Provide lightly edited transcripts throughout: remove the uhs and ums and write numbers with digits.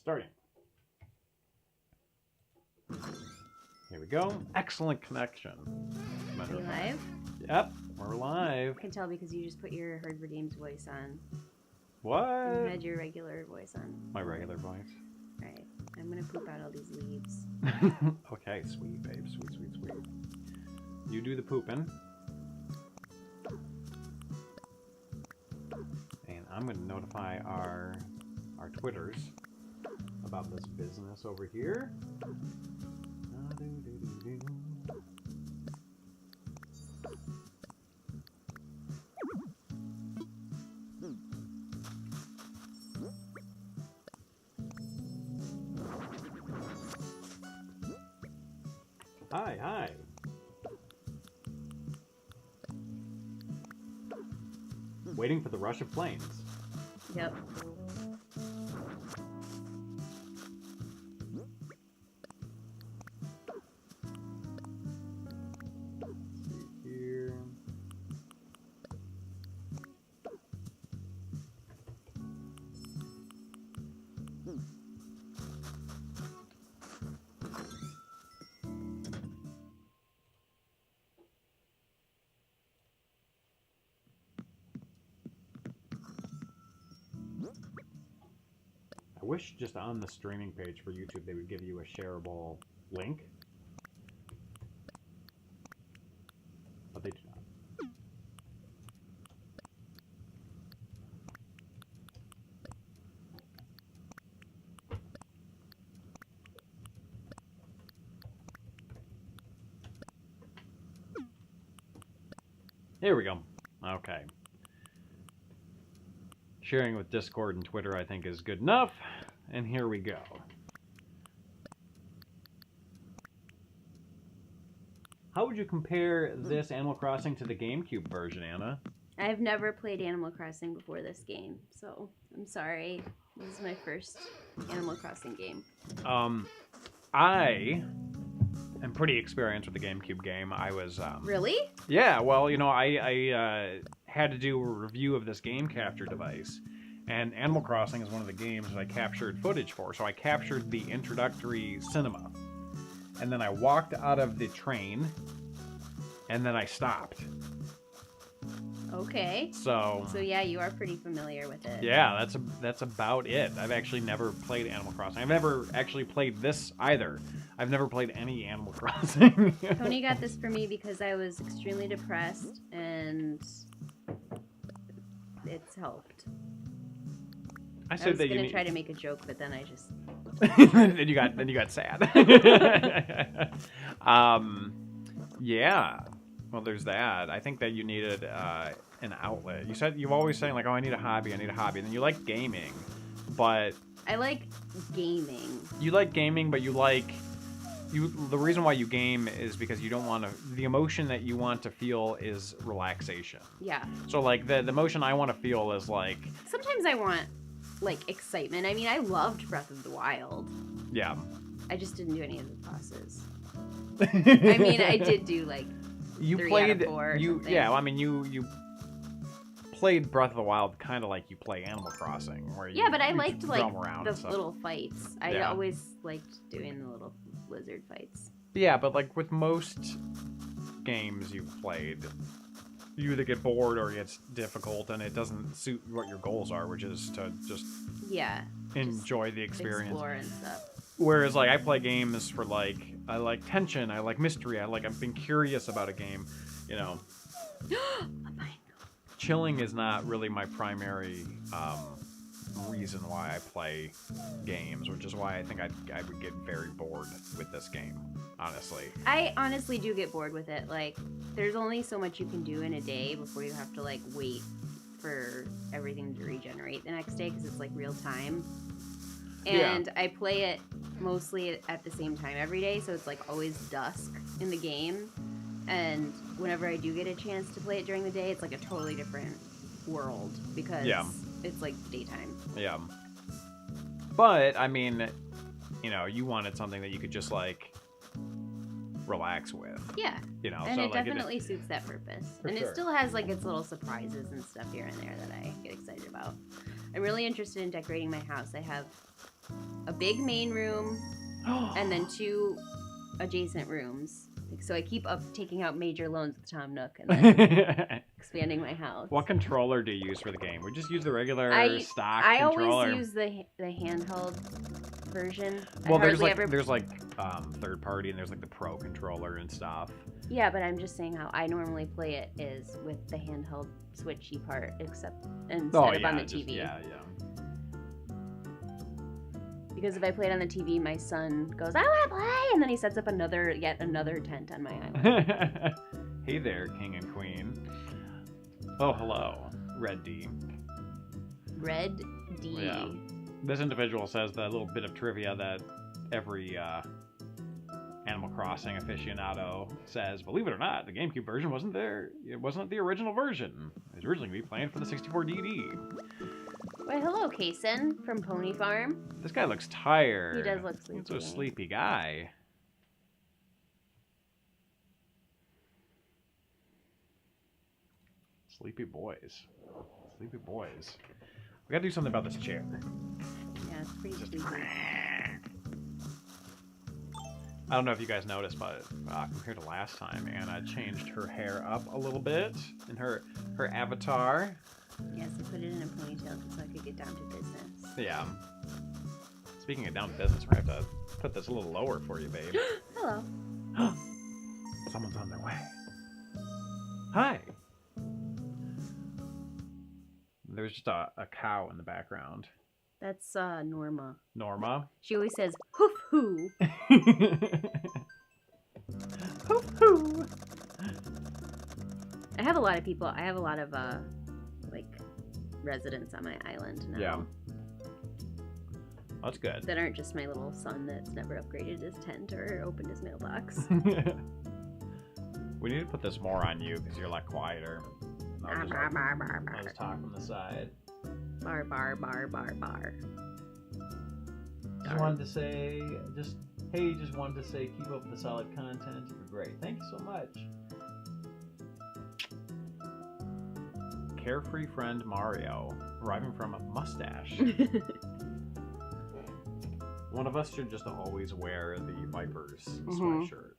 Starting. Here we go. Excellent connection. Are you live? Yep, we're live. I can tell because you just put your Hard4Games voice on. What? You had your regular voice on. My regular voice. Right. I'm gonna poop out all these leaves. Okay, sweet babe, sweet, sweet, sweet. You do the pooping. And I'm gonna notify our Twitters about this business over here. Hi, hi. Waiting for the rush of planes. Yep. Here. I wish just on the streaming page for YouTube they would give you a shareable link. But they do not. Here we go. Okay. Sharing with Discord and Twitter, I think, is good enough. And here we go. How would you compare this Animal Crossing to the GameCube version, Anna? I've never played Animal Crossing before this game, so I'm sorry. This is my first Animal Crossing game. I am pretty experienced with the GameCube game. I was Really? Yeah, well, you know, I had to do a review of this game capture device, and Animal Crossing is one of the games that I captured footage for. So I captured the introductory cinema, and then I walked out of the train, and then I stopped. Okay. So yeah, you are pretty familiar with it. yeah, that's about it. I've actually never played Animal Crossing. I've never actually played this either. I've never played any Animal Crossing. Tony got this for me because I was extremely depressed, and it's helped. I I said was that gonna try to make a joke, but then I just then you got sad. Yeah. Well, there's that. I think that you needed an outlet. You've always saying like, oh, I need a hobby. And then you like gaming, but I like gaming. You like gaming, but the reason why you game is because you don't want to. The emotion that you want to feel is relaxation. Yeah. So like the emotion I want to feel is like. Sometimes I want like excitement. I mean, I loved Breath of the Wild. Yeah. I just didn't do any of the bosses. I mean, I did do like. You 3 played out of 4 or something. Yeah. I mean, you played Breath of the Wild kind of like you play Animal Crossing, where you but I liked like the little fights. I always liked doing the little lizard fights. Yeah, but like with most games you've played, you either get bored or it gets difficult, and it doesn't suit what your goals are, which is to just enjoy the experience, explore and stuff. Whereas like I play games for like I like tension, I like mystery, I've been curious about a game, you know. Chilling is not really my primary reason why I play games, which is why I think I would get very bored with this game, honestly. I honestly do get bored with it. Like, there's only so much you can do in a day before you have to like wait for everything to regenerate the next day because it's like real time. And I play it mostly at the same time every day, so it's like always dusk in the game. And whenever I do get a chance to play it during the day, it's like a totally different world because it's like daytime. Yeah. But, I mean, you know, you wanted something that you could just like relax with. Yeah. You know, and so it like definitely suits that purpose. And sure. It still has like its little surprises and stuff here and there that I get excited about. I'm really interested in decorating my house. I have a big main room and then 2 adjacent rooms. So I keep taking out major loans with Tom Nook and then expanding my house. What controller do you use for the game? We just use the regular stock I controller. always use the handheld version. Well, there's like third party and there's like the pro controller and stuff. Yeah, but I'm just saying how I normally play it is with the handheld switchy part, instead of on the TV. Yeah. Because if I play it on the TV, my son goes, "I want to play," and then he sets up yet another tent on my island. Hey there, King and Queen. Oh, hello, Red D. Red D. Yeah. This individual says the little bit of trivia that every Animal Crossing aficionado says, believe it or not, the GameCube version wasn't there. It wasn't the original version. It was originally going to be planned for the 64DD. Well, hello, Kason from Pony Farm. This guy looks tired. He does look sleepy. He's a sleepy guy. Sleepy boys. Sleepy boys. We gotta do something about this chair. Yeah, it's pretty sleepy. I don't know if you guys noticed, but compared to last time, Anna changed her hair up a little bit in her avatar. Yes, I put it in a ponytail so I could get down to business. Yeah. Speaking of down to business, we're gonna have to put this a little lower for you, babe. Hello. Someone's on their way. Hi. There's just a cow in the background. That's Norma. Norma? She always says, hoof hoo. Hoof hoo. I have a lot of people. I have a lot of, residents on my island now. Yeah. That's good. That aren't just my little son that's never upgraded his tent or opened his mailbox. We need to put this more on you because you're a lot quieter. I'll just talk from the side. Bar, bar, bar, bar, bar. Just wanted to say, keep up the solid content. You're great. Thank you so much. Carefree friend Mario, arriving from a mustache. One of us should just always wear the Vipers sweatshirt.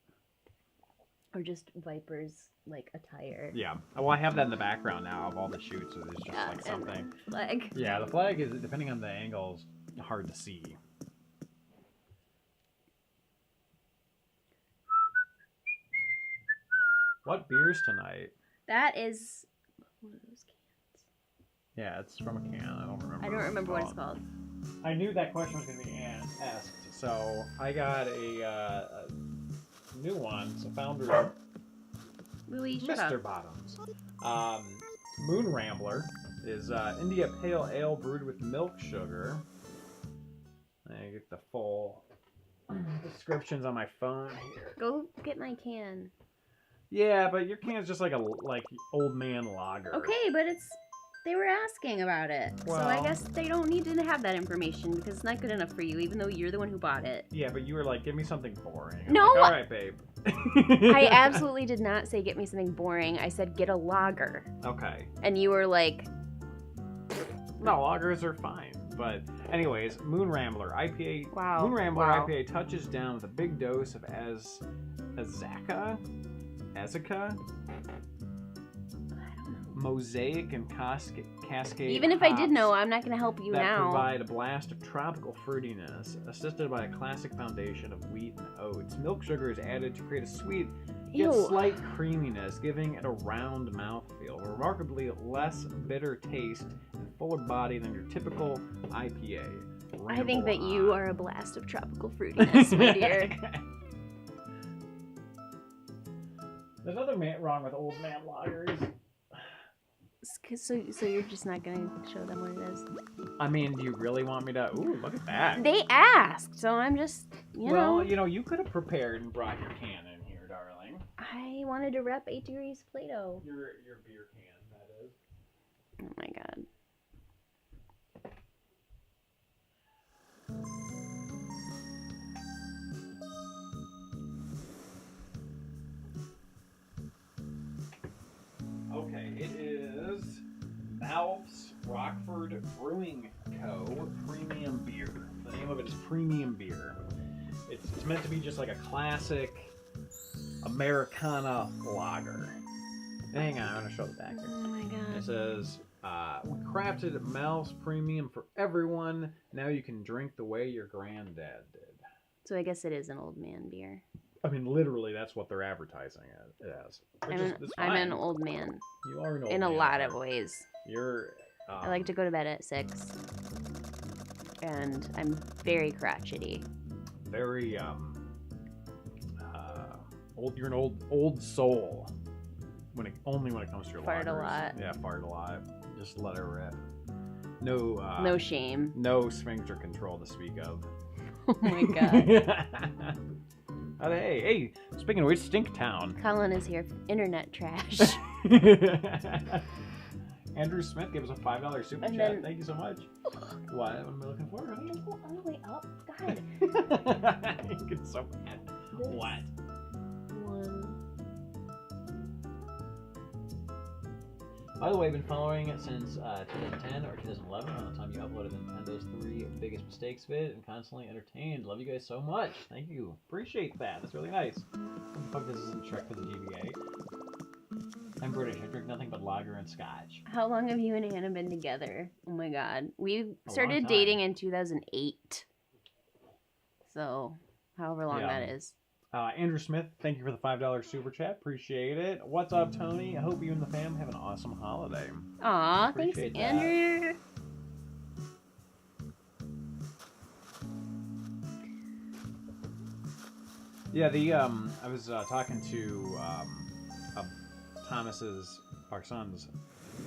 Or just Vipers, attire. Yeah. Well, I have that in the background now of all the shoots, so there's just, something. And the flag. Yeah, the flag is, depending on the angles, hard to see. What beers tonight? That is one of those cans. Yeah, it's from a can. I don't remember. I don't remember what it's called. I knew that question was going to be asked, so I got a new one. So founder Louis, Mr. Bottoms. Moon Rambler is India Pale Ale brewed with milk sugar. I get the full descriptions on my phone here. Go get my can. Yeah, but your can's just like old man lager. Okay, but they were asking about it. Well, so I guess they don't need to have that information because it's not good enough for you, even though you're the one who bought it. Yeah, but you were like, give me something boring. I'm No! like, all right, babe. I absolutely did not say get me something boring. I said get a lager. Okay. And you were like... No, lagers are fine. But anyways, Moon Rambler IPA. Wow. Moon Rambler Wow. IPA touches down with a big dose of Azaka, Mosaic and Cascade. Even if I did know, I'm not going to help you that now. provide a blast of tropical fruitiness, assisted by a classic foundation of wheat and oats. Milk sugar is added to create a sweet yet Ew. slight creaminess, giving it a round mouthfeel. Remarkably less bitter taste and fuller body than your typical IPA. I think that you are a blast of tropical fruitiness, my dear. There's nothing wrong with old man lagers. So you're just not going to show them what it is? I mean, do you really want me to? Ooh, look at that. They asked, so I'm just, Well, you could have prepared and brought your can in here, darling. I wanted to rep 8 Degrees Play-Doh. Your beer can, that is. Oh my god. Okay, it is Valve's Rockford Brewing Co. Premium Beer. The name of of it is premium beer. It's meant to be just like a classic Americana lager. Hang on, I'm gonna show the back here. Oh my god. It says, we crafted Mouse Premium for everyone. Now you can drink the way your granddad did. So I guess it is an old man beer. I mean, literally, that's what they're advertising it as. I'm an old man. You are an old in man. a lot of ways. You're... I like to go to bed at 6. And I'm very crotchety. Very, old. You're an old soul. Only when it comes to your Fart lagers. a lot. Yeah, fart a lot. Just let it rip. No. No shame. No sphincter control to speak of. Oh my god. Hey, speaking of which, Stink Town. Colin is here. Internet trash. Andrew Smith gave us a $5 super chat. Then... Thank you so much. What am I looking for? Don't go all the way up. God. You get so mad. What? By the way, I've been following it since 2010 or 2011, around the time you uploaded Nintendo's 3 Biggest Mistakes vid, and constantly entertained. Love you guys so much. Thank you. Appreciate that. That's really nice. What the fuck, this isn't Shrek for the GBA. I'm British. I drink nothing but lager and scotch. How long have you and Hannah been together? Oh my god. We started dating in 2008. So, however long that is. Andrew Smith, thank you for the $5 super chat. Appreciate it. What's up, Tony? I hope you and the fam have an awesome holiday. Aw, thanks, Andrew. Yeah, I was talking to our son's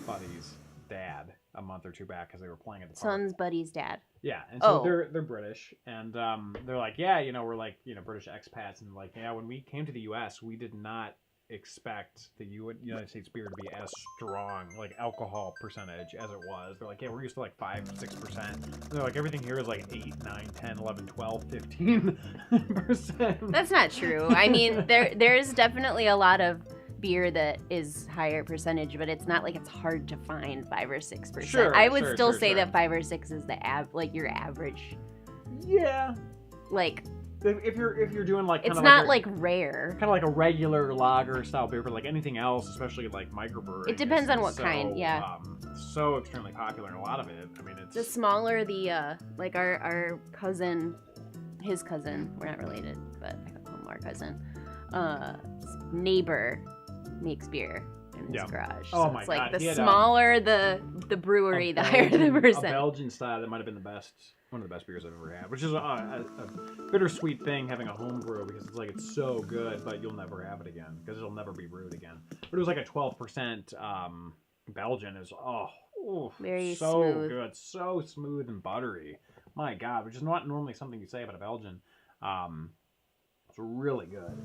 buddy's dad a month or two back because they were playing at the park. Son's buddy's dad. Yeah, and so they're British, and they're like, yeah, we're like, British expats, and like, yeah, when we came to the U.S., we did not expect the United States beer to be as strong, like alcohol percentage, as it was. They're like, yeah, we're used to like 5-6%. They're like, everything here is like 8, 9, 10, 11, 12, 15%. That's not true. I mean, there's definitely a lot of beer that is higher percentage, but it's not like it's hard to find 5 or 6%. Sure, I would still say that 5 or 6 is the your average. Yeah. Like if you're doing like it's not like rare. Kind of like a regular lager style beer, but like anything else, especially like microbrewing. It depends on what kind. Yeah. So extremely popular, and a lot of it. I mean, it's the smaller the like our cousin, his cousin. We're not related, but I call him our cousin. Neighbor makes beer in his garage. Oh so my it's like god! The smaller the brewery, the higher the percent. A Belgian style that might have been one of the best beers I've ever had, which is a bittersweet thing having a home brew because it's like it's so good, but you'll never have it again because it'll never be brewed again. But it was like a 12% Belgian. Is very so smooth. Good, so smooth and buttery. My god, which is not normally something you say about a Belgian. It's really good.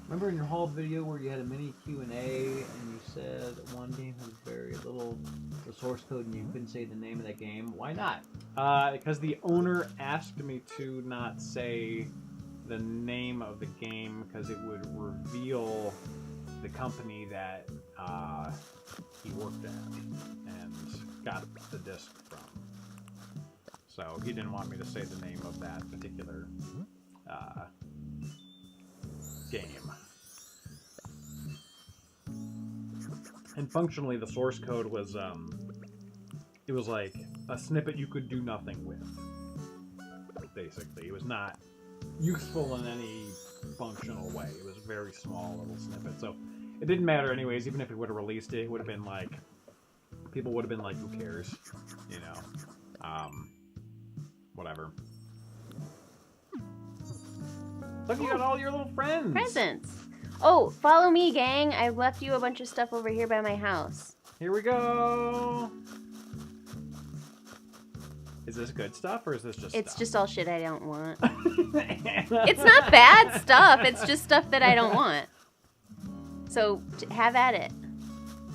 Remember in your haul video where you had a mini Q&A and you said one game had very little the source code and you couldn't say the name of that game? Why not? Because the owner asked me to not say the name of the game because it would reveal the company that he worked at and got the disc from. So he didn't want me to say the name of that particular game. And functionally, the source code was, it was like a snippet you could do nothing with. Basically, it was not useful in any functional way. It was a very small little snippet, so it didn't matter anyways. Even if it would have released it, it would have been like, people would have been like, who cares, whatever. Look, you got all your little friends. Presents. Oh, follow me, gang. I left you a bunch of stuff over here by my house. Here we go. Is this good stuff, or is this just It's stuff? just all shit I don't want. It's not bad stuff. It's just stuff that I don't want. So, have at it.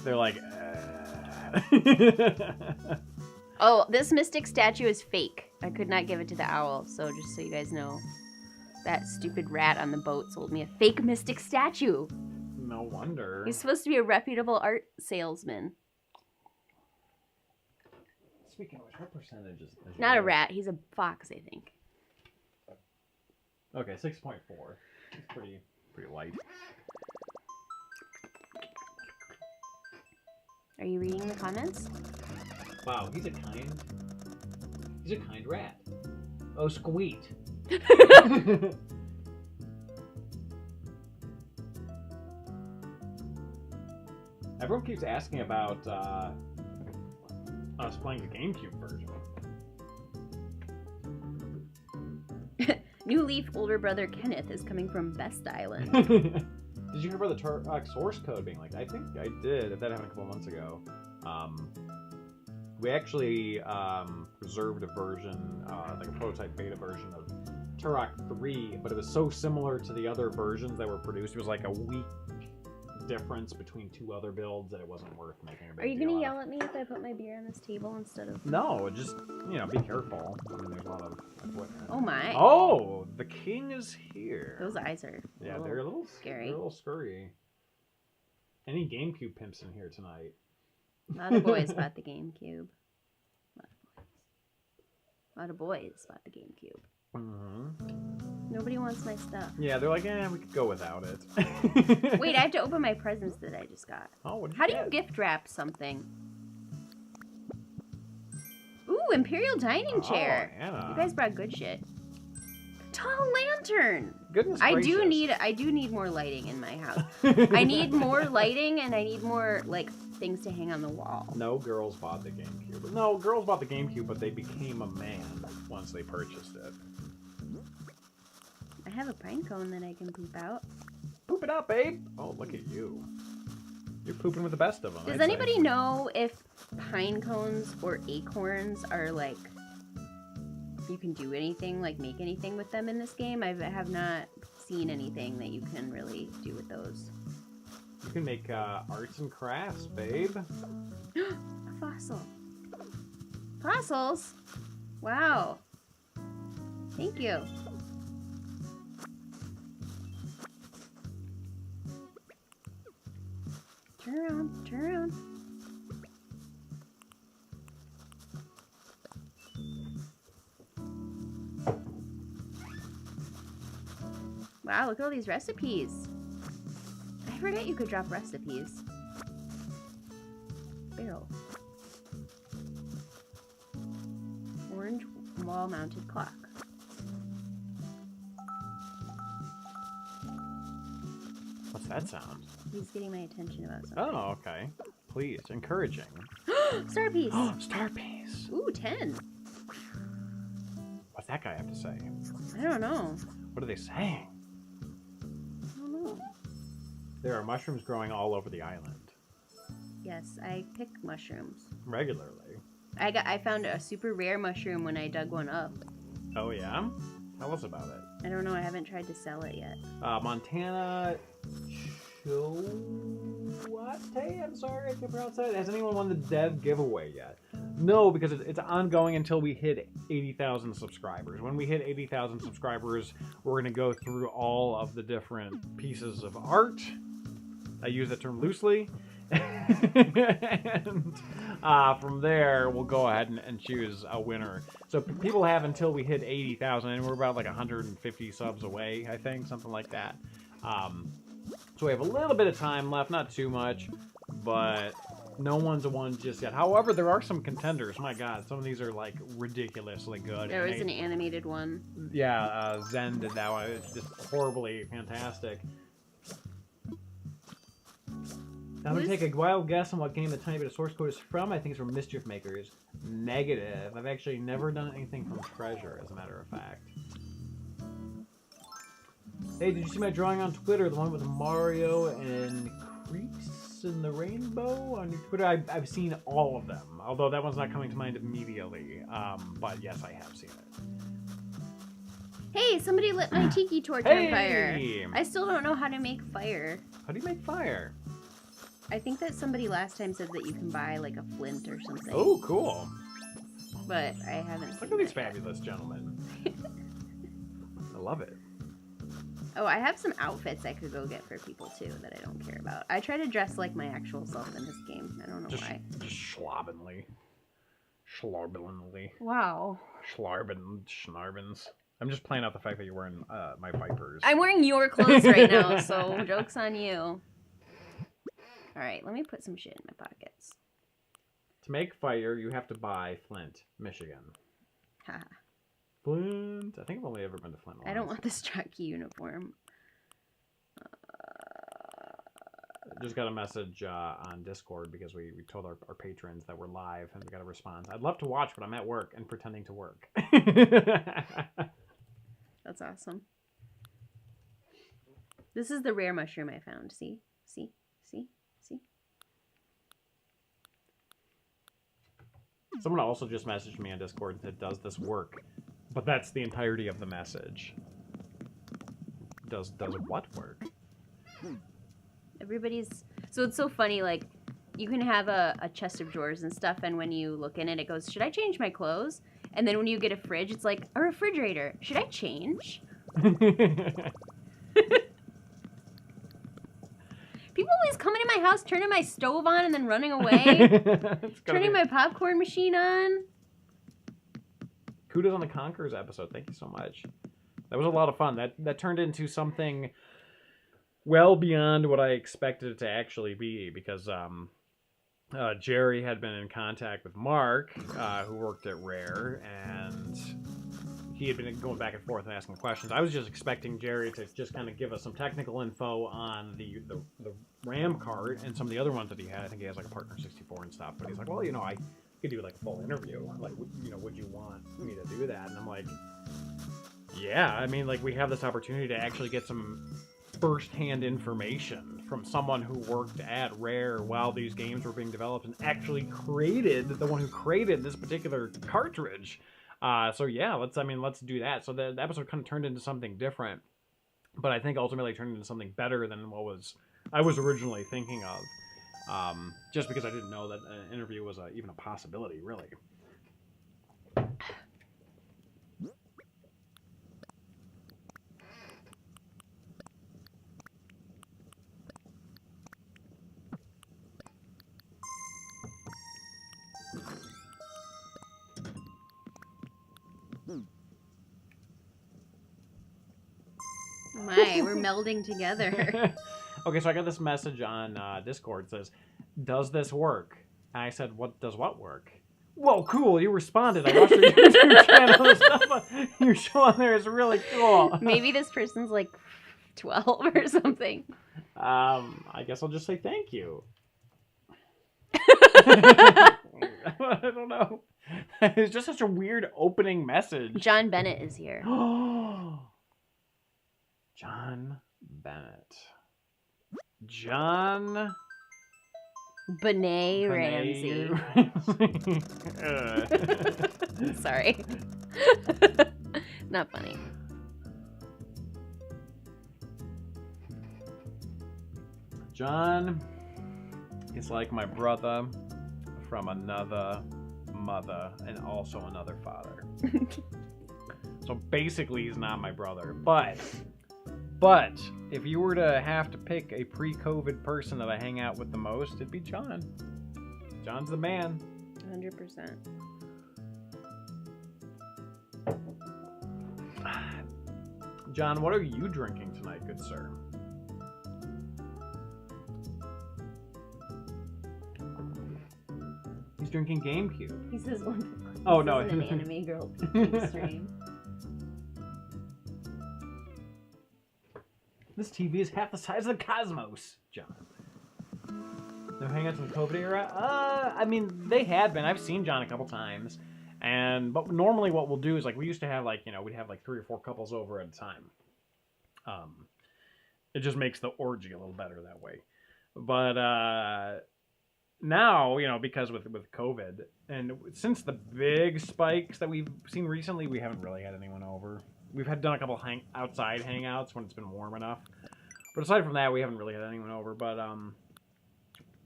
They're like, Oh, this mystic statue is fake. I could not give it to the owl, so just so you guys know. That stupid rat on the boat sold me a fake mystic statue. No wonder. He's supposed to be a reputable art salesman. speaking of which, what percentage is Not a rat. He's a fox, I think. Okay, 6.4. It's pretty light. Are you reading the comments? Wow, he's a kind rat. Oh, squeet. Everyone keeps asking about us playing the GameCube version. New Leaf older brother Kenneth is coming from Best Island. Did you hear about the source code being like? I think I did. That happened a couple months ago. We actually preserved a version, like a prototype beta version of Turok 3, but it was so similar to the other versions that were produced. It was like a week difference between two other builds that it wasn't worth making a big Are you deal gonna out yell of. at me if I put my beer on this table instead of? No, just be careful. I mean, there's a lot of equipment. Oh my! Oh, the king is here. Those eyes are They're a little scary. They're a little scurry. Any GameCube pimps in here tonight? A lot of boys bought the GameCube. A lot of boys bought the GameCube. Mm-hmm. Nobody wants my stuff. Yeah, they're like, we could go without it. Wait, I have to open my presents that I just got. Oh, what did How you do you get? gift wrap something? Ooh, Imperial dining chair. Oh, Anna. You guys brought good shit. Tall lantern. Goodness I gracious. do need more lighting in my house. I need more lighting and I need more things to hang on the wall. No girls bought the GameCube. No, girls bought the GameCube, but they became a man once they purchased it. I have a pine cone that I can poop out. Poop it out, babe. Oh, look at you. You're pooping with the best of them. Does I'd anybody say. know if pine cones or acorns are you can do anything, make anything with them in this game? I have not seen anything that you can really do with those. You can make arts and crafts, babe. A fossil. Fossils? Wow. Thank you. Turn around, turn around. Wow, look at all these recipes. I forget you could drop recipes. Barrel. Orange wall-mounted clock. What's that sound? He's getting my attention about something. Oh, okay. Please, encouraging. Star piece. Star piece. Ooh, 10. What's that guy have to say? I don't know. What are they saying? I don't know. There are mushrooms growing all over the island. Yes, I pick mushrooms. Regularly. I found a super rare mushroom when I dug one up. Oh, yeah? Tell us about it. I don't know. I haven't tried to sell it yet. Montana Chowate? I'm sorry, I can't pronounce that. Has anyone won the dev giveaway yet? No, because it's ongoing until we hit 80,000 subscribers. When we hit 80,000 subscribers, we're going to go through all of the different pieces of art. I use that term loosely. And from there, we'll go ahead and choose a winner. So people have until we hit 80,000, and we're about 150 subs away, I think, something like that. So we have a little bit of time left, not too much, but no one's won just yet. However, there are some contenders. My God, some of these are ridiculously good. There was an animated one. Yeah, Zen did that one. It's just horribly fantastic. I'm going to take a wild guess on what game the tiny bit of source code is from. I think it's from Mischief Makers. Negative. I've actually never done anything from Treasure, as a matter of fact. Hey, did you see my drawing on Twitter? The one with Mario and Creeks in the Rainbow on Twitter? I've seen all of them, although that one's not coming to mind immediately. But yes, I have seen it. Hey, somebody lit my tiki torch on fire. I still don't know how to make fire. How do you make fire? I think that somebody last time said that you can buy a flint or something. Oh, cool. But I haven't. Look at these fabulous gentlemen. I love it. Oh, I have some outfits I could go get for people too that I don't care about. I try to dress like my actual self in this game. I don't know why. Just slovenly. Schlarbinly. Wow. Schnarbins. I'm just playing out the fact that you're wearing my Vipers. I'm wearing your clothes right now, so joke's on you. Alright, let me put some shit in my pockets. To make fire, you have to buy Flint, Michigan. Haha. Flint. I think I've only ever been to Flint once. I don't want this jockey uniform. Just got a message on Discord because we told our patrons that we're live and we got a response. I'd love to watch, but I'm at work and pretending to work. That's awesome. This is the rare mushroom I found. See? See? See? See? Someone also just messaged me on Discord and said, does this work? But that's the entirety of the message. Does what work? Everybody's... So it's so funny, like, you can have a chest of drawers and stuff, and when you look in it, it goes, should I change my clothes? And then when you get a fridge, it's like, a refrigerator. Should I change? People always coming in my house, turning my stove on, and then running away. Turning my popcorn machine on. Kudos on the Conquerors episode. Thank you so much. That was a lot of fun. That turned into something well beyond what I expected it to actually be, because Jerry had been in contact with Mark, who worked at Rare, and he had been going back and forth and asking questions. I was just expecting Jerry to just kind of give us some technical info on the RAM cart and some of the other ones that he had. I think he has like a Partner 64 and stuff. But he's like, well, you know, I could do like a full interview. Like, you know, would you want me to do that? And I'm like, yeah. I mean, like, we have this opportunity to actually get some first-hand information from someone who worked at Rare while these games were being developed and actually created, the one who created this particular cartridge. So yeah, let's do that. So the episode kind of turned into something different, but I think ultimately turned into something better than what I was originally thinking of. Just because I didn't know that an interview was even a possibility, really. My, we're melding together. Okay, so I got this message on Discord. It says, does this work? And I said, does what work? Whoa, cool, you responded. I watched your YouTube channel. The stuff you show on there is really cool. Maybe this person's like 12 or something. I guess I'll just say thank you. I don't know. It's just such a weird opening message. John Bennett is here. John Bennett. John Benet Ramsey. Sorry. Not funny. John is like my brother from another mother and also another father. So basically he's not my brother, but if you were to have to pick a pre-COVID person that I hang out with the most, it'd be John. John's the man. 100%. John, what are you drinking tonight, good sir? He's drinking GameCube. He says one. Oh, no. An anime girl peeking stream. This TV is half the size of the cosmos, John. No hangouts in the COVID era? I mean, they had been. I've seen John a couple times. But normally what we'll do is, like, we used to have, like, you know, we'd have, like, 3 or 4 couples over at a time. It just makes the orgy a little better that way. But now, you know, because with COVID, and since the big spikes that we've seen recently, we haven't really had anyone over. We've done a couple outside hangouts when it's been warm enough. But aside from that, we haven't really had anyone over. But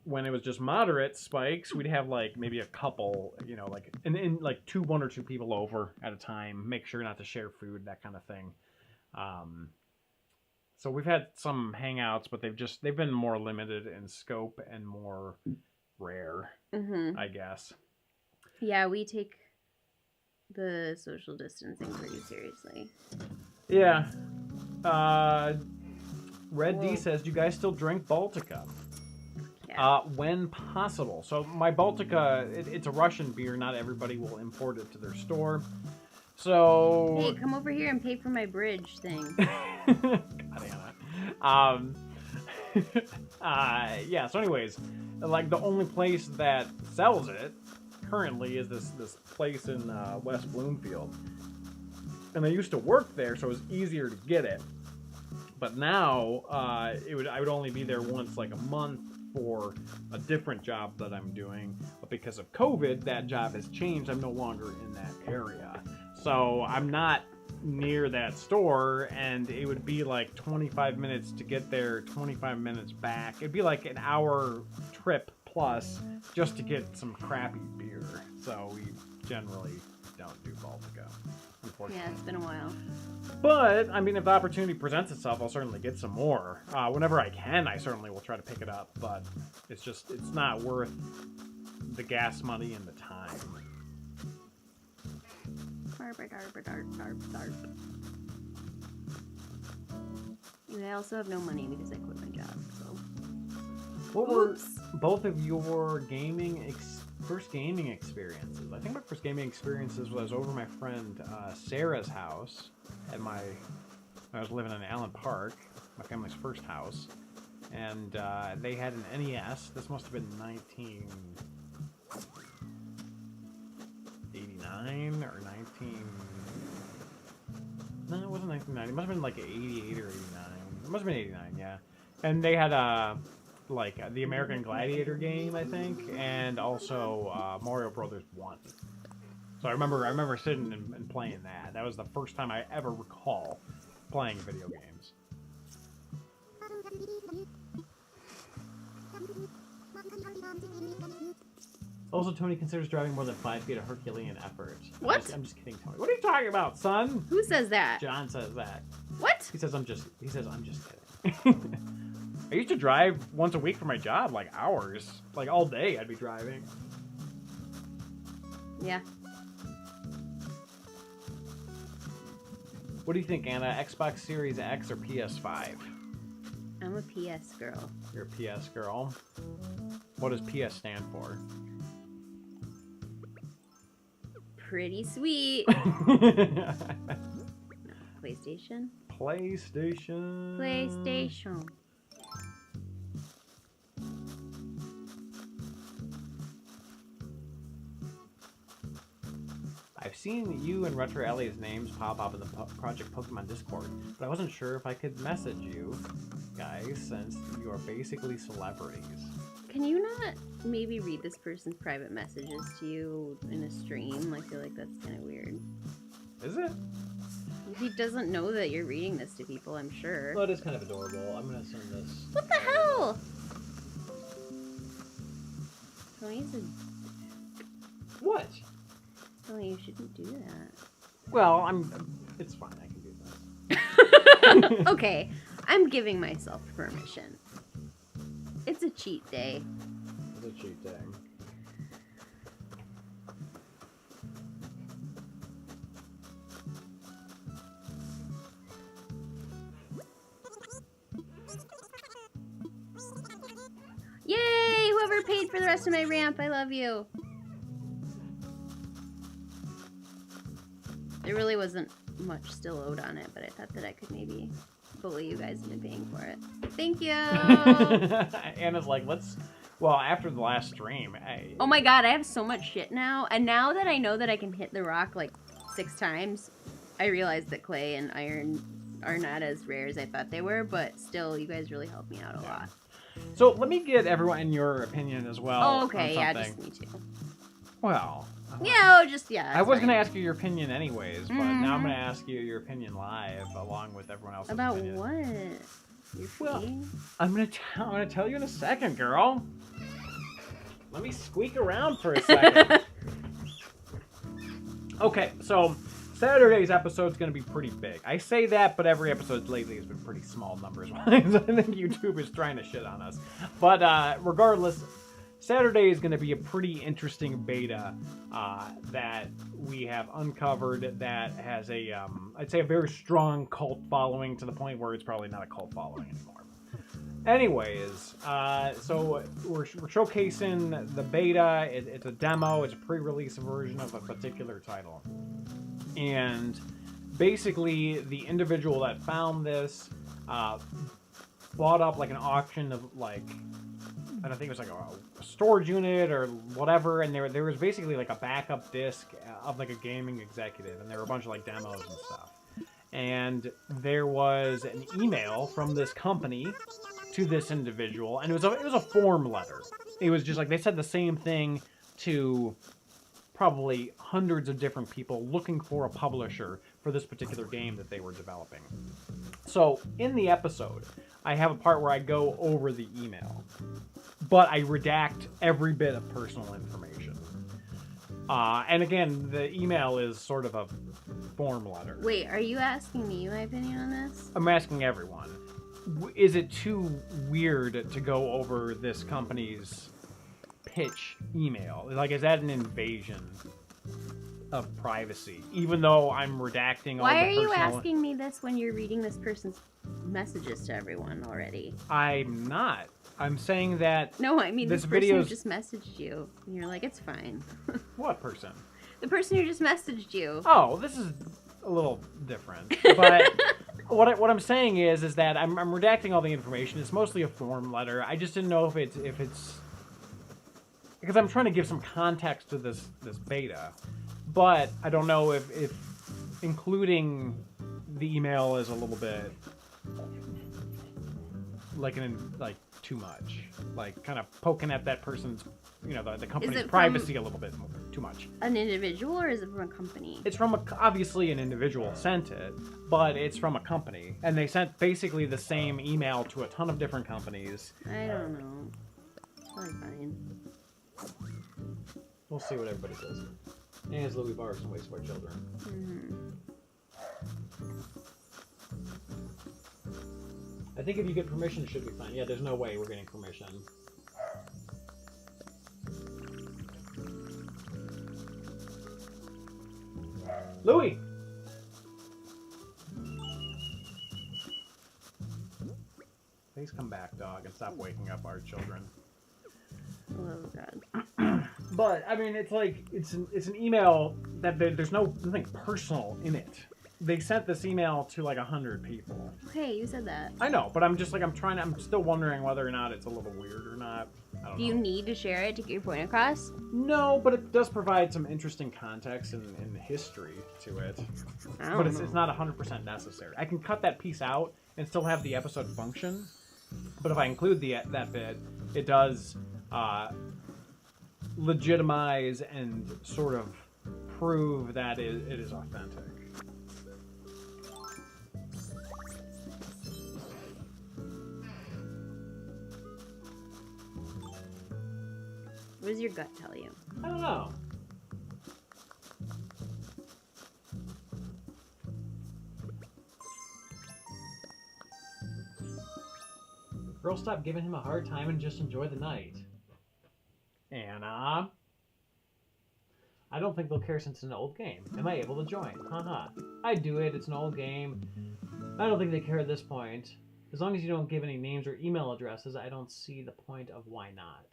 when it was just moderate spikes, we'd have like maybe a couple, you know, like in like 1 or 2 people over at a time. Make sure not to share food, that kind of thing. So we've had some hangouts, but they've been more limited in scope and more rare, I guess. Yeah, we take the social distancing pretty seriously. Yeah. Red D Whoa. says, do you guys still drink Baltica? Yeah. When possible. So my Baltica, it's a Russian beer. Not everybody will import it to their store. So... Hey, come over here and pay for my bridge thing. God, Anna. Yeah, so anyways, like the only place that sells it currently is this place in West Bloomfield. And I used to work there, so it was easier to get it. But now, I would only be there once like a month for a different job that I'm doing. But because of COVID, that job has changed. I'm no longer in that area. So I'm not near that store, and it would be like 25 minutes to get there, 25 minutes back. It'd be like an hour trip plus just to get some crappy beer. So we generally don't do Baltica, unfortunately. Yeah, it's been a while. But, I mean, if the opportunity presents itself, I'll certainly get some more. Whenever I can, I certainly will try to pick it up, but it's not worth the gas money and the time. And I also have no money because I quit my job, so... What were both of your first gaming experiences? I think my first gaming experiences was over my friend Sarah's house I was living in Allen Park, my family's first house, and they had an NES. This must have been 1989 or 19... No, it wasn't 1990. It must have been like 88 or 89. It must have been 89, yeah. And they had like the American Gladiator game, I think, and also Mario Brothers 1. So I remember sitting and playing that. That was the first time I ever recall playing video games. Also, Tony considers driving more than 5 feet a Herculean effort. What? I'm just kidding, Tony. What are you talking about, son? Who says that? John says that. What? He says I'm just kidding. I used to drive once a week for my job, like hours. Like all day I'd be driving. Yeah. What do you think, Anna? Xbox Series X or PS5? I'm a PS girl. You're a PS girl. What does PS stand for? Pretty sweet. PlayStation? PlayStation. PlayStation. I've seen you and Retro Ellie's names pop up in the Project Pokemon Discord, but I wasn't sure if I could message you guys since you are basically celebrities. Can you not maybe read this person's private messages to you in a stream? I feel like that's kind of weird. Is it? He doesn't know that you're reading this to people, I'm sure. Well, it is kind of adorable. I'm gonna send this. What the hell? Tony's a... What? Tony, you shouldn't do that. Well, it's fine. I can do this. Okay, I'm giving myself permission. It's a cheat day. It's a cheat day. Yay! Whoever paid for the rest of my ramp, I love you. There really wasn't much still owed on it, but I thought that I could maybe bully you guys into paying for it. Thank you! Anna's like, well, after the last stream, Oh my god, I have so much shit now. And now that I know that I can hit the rock like 6 times, I realize that clay and iron are not as rare as I thought they were, but still, you guys really helped me out a lot. So let me get everyone in your opinion as well. Oh, okay, yeah, something. just me too. Well... Yeah, yeah. I was going to ask you your opinion anyways, but now I'm going to ask you your opinion live along with everyone else's About opinion. what? Your fee? I'm going to tell you in a second, girl. Let me squeak around for a second. Okay, so Saturday's episode is going to be pretty big. I say that, but every episode lately has been pretty small numbers-wise. I think YouTube is trying to shit on us. But regardless, Saturday is going to be a pretty interesting beta that we have uncovered that has a, I'd say, a very strong cult following, to the point where it's probably not a cult following anymore. Anyways, so we're showcasing the beta. It's a demo. It's a pre-release version of a particular title. And basically, the individual that found this bought up like an auction of like, I don't think it was like a storage unit or whatever, and there was basically like a backup disc of like a gaming executive, and there were a bunch of like demos and stuff. And there was an email from this company to this individual, and it was a form letter. It was just like they said the same thing to probably hundreds of different people looking for a publisher for this particular game that they were developing. So in the episode, I have a part where I go over the email, but I redact every bit of personal information. And again, the email is sort of a form letter. Wait, are you asking me my opinion on this? I'm asking everyone. Is it too weird to go over this company's pitch email? Like, is that an invasion of privacy? Even though I'm redacting all the personal... Why are you asking me this when you're reading this person's messages to everyone already? I'm not. I'm saying that... No, I mean this person video who just messaged you. And you're like, it's fine. What person? The person who just messaged you. Oh, this is a little different. But what I'm saying is that I'm redacting all the information. It's mostly a form letter. I just didn't know if it's because I'm trying to give some context to this beta. But I don't know if including the email is a little bit like too much, like kind of poking at that person's, the company's privacy a little bit more, too much. An individual, or is it from a company? It's from obviously an individual sent it, but it's from a company, and they sent basically the same email to a ton of different companies. I don't know. Probably fine. We'll see what everybody says. And it's Louis Vargas and Waste of Our Children. Mm-hmm. I think if you get permission, it should be fine. Yeah, there's no way we're getting permission. Louis! Please come back, dog, and stop waking up our children. Oh, God. But, I mean, it's like, it's an email that there's nothing personal in it. They sent this email to like 100 people. Okay, you said that. I know, but I'm just like, I'm still wondering whether or not it's a little weird or not. I don't know. Do you need to share it to get your point across? No, but it does provide some interesting context and history to it. But it's not 100% necessary. I can cut that piece out and still have the episode function. But if I include that bit, it does legitimize and sort of prove that it is authentic. What does your gut tell you? I don't know. Girl, stop giving him a hard time and just enjoy the night. Anna? I don't think they'll care since it's an old game. Am I able to join? Haha. I'd do it. It's an old game. I don't think they care at this point. As long as you don't give any names or email addresses, I don't see the point of why not.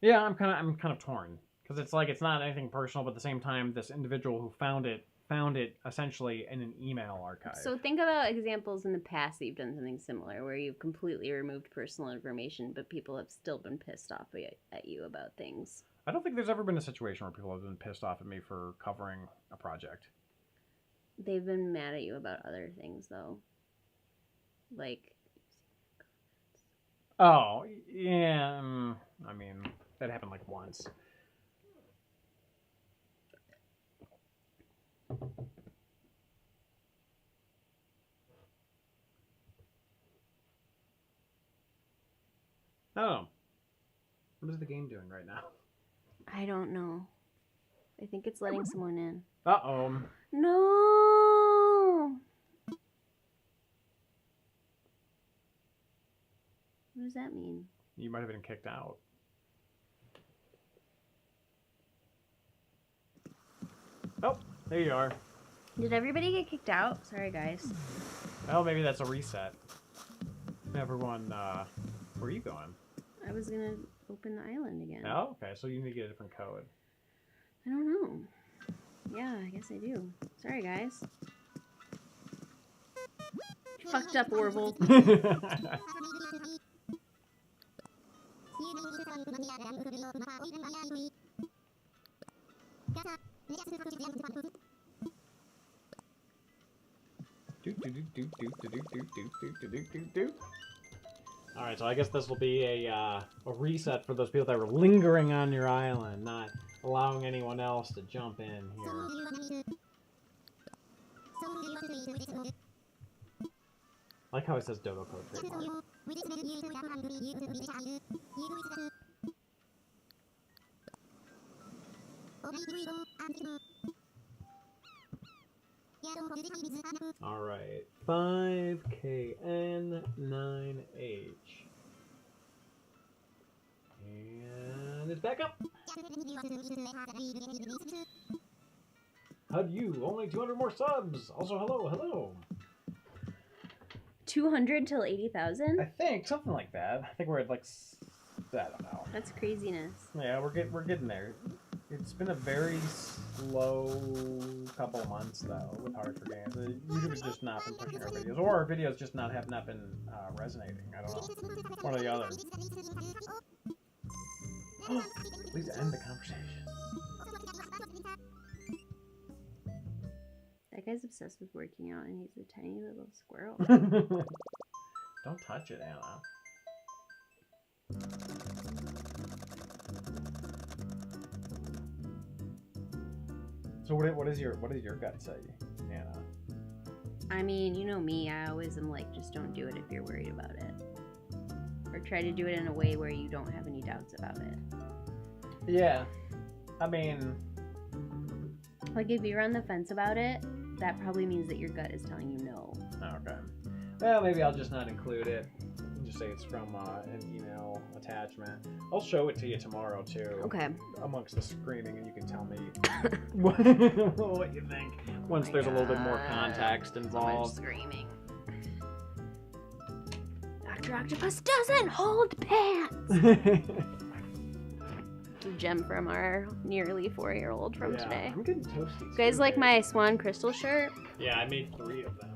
Yeah, I'm kind of torn, because it's like it's not anything personal, but at the same time, this individual who found it essentially in an email archive. So think about examples in the past that you've done something similar, where you've completely removed personal information, but people have still been pissed off at you about things. I don't think there's ever been a situation where people have been pissed off at me for covering a project. They've been mad at you about other things, though. Like... Oh, yeah, I mean, that happened like once. Oh. What is the game doing right now? I don't know. I think it's letting someone in. Uh-oh. No! What does that mean? You might have been kicked out. Oh, there you are. Did everybody get kicked out? Sorry, guys. Oh, maybe that's a reset. Everyone, where are you going? I was gonna open the island again. Oh, okay. So you need to get a different code. I don't know. Yeah, I guess I do. Sorry, guys. Fucked up, Orville. Alright, so I guess this will be a reset for those people that were lingering on your island, not allowing anyone else to jump in here. I like how it says Dodo Code trademark. Alright, 5KN9H. And it's back up! How'd you? Only 200 more subs! Also, hello! 200 till 80,000? I think, something like that. I think we're at like, I don't know. That's craziness. Yeah, we're getting there. It's been a very slow couple of months though with Hard4Games. YouTube has just not been pushing our videos, or our videos just have not been resonating. I don't know, one or the other. Please end the conversation. That guy's obsessed with working out, and he's a tiny little squirrel. Don't touch it, Anna. So what is your gut say, Anna? I mean, you know me, I always am like, just don't do it if you're worried about it. Or try to do it in a way where you don't have any doubts about it. Yeah. I mean... Like, if you're on the fence about it, that probably means that your gut is telling you no. Okay. Well, maybe I'll just not include it. Just say it's from an email attachment. I'll show it to you tomorrow, too. Okay. Amongst the screaming, and you can tell me what you think once there's a little bit more context involved. So much screaming. Dr. Octopus doesn't hold pants! Gem from our nearly 4-year-old from today. I'm getting toasty. You guys like my swan crystal shirt? Yeah, I made 3 of them.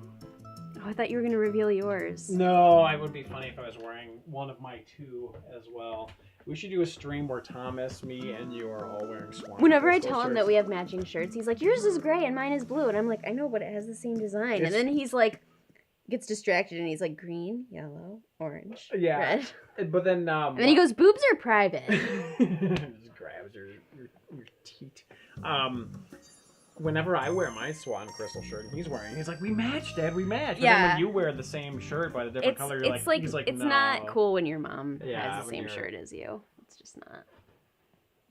Oh, I thought you were going to reveal yours. No, it would be funny if I was wearing one of my 2 as well. We should do a stream where Thomas, me, and you are all wearing swan. Whenever I tell him that we have matching shirts, he's like, yours is gray and mine is blue. And I'm like, I know, but it has the same design. And then he's like, gets distracted and he's like, green, yellow, orange, red. But then... and then he goes, boobs are private. Just grabs your teat. Whenever I wear my swan crystal shirt and he's like, we matched, Dad, we matched. Yeah. But then when you wear the same shirt but a different color, you're like, he's like, it's no. not cool when your mom Yeah, has the same shirt as you. It's just not.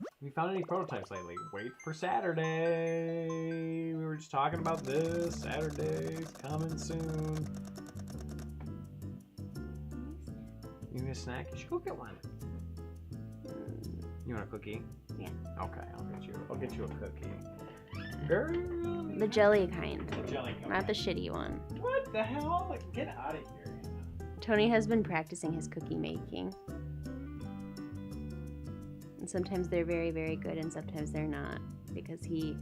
Have you found any prototypes lately? Wait for Saturday. We were just talking about this. Saturday's coming soon. You need a snack? You should go get one. You want a cookie? Yeah. Okay, I'll get you a cookie. Girl. The jelly kind. The jelly kind. Not the shitty one. What the hell? Like, get out of here. Tony has been practicing his cookie making. And sometimes they're very, very good and sometimes they're not. Because he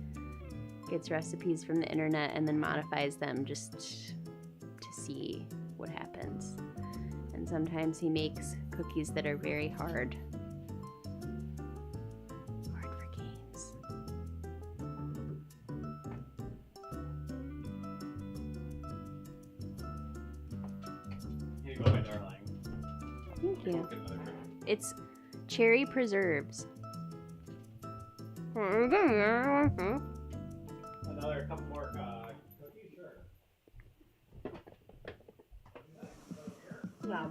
gets recipes from the internet and then modifies them just to see what happens. And sometimes he makes cookies that are very hard. Hard4Games. Here you go, my darling. Thank you. It's cherry preserves. Another couple more cookies, sure. Yeah.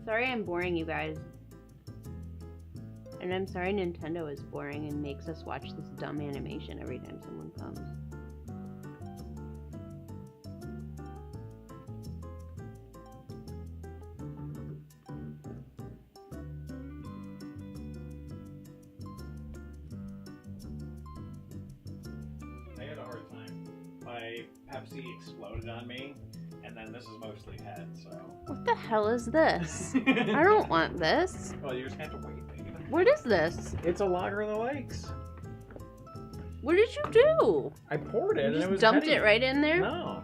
Sorry I'm boring you guys. And I'm sorry Nintendo is boring and makes us watch this dumb animation every time someone comes. I had a hard time. My Pepsi exploded on me, and then this is mostly head, so... What the hell is this? I don't want this. Well, you just have to wait. What is this? It's a Lager of the Lakes. What did you do? I poured it, You and just it was dumped heady. it right in there? No.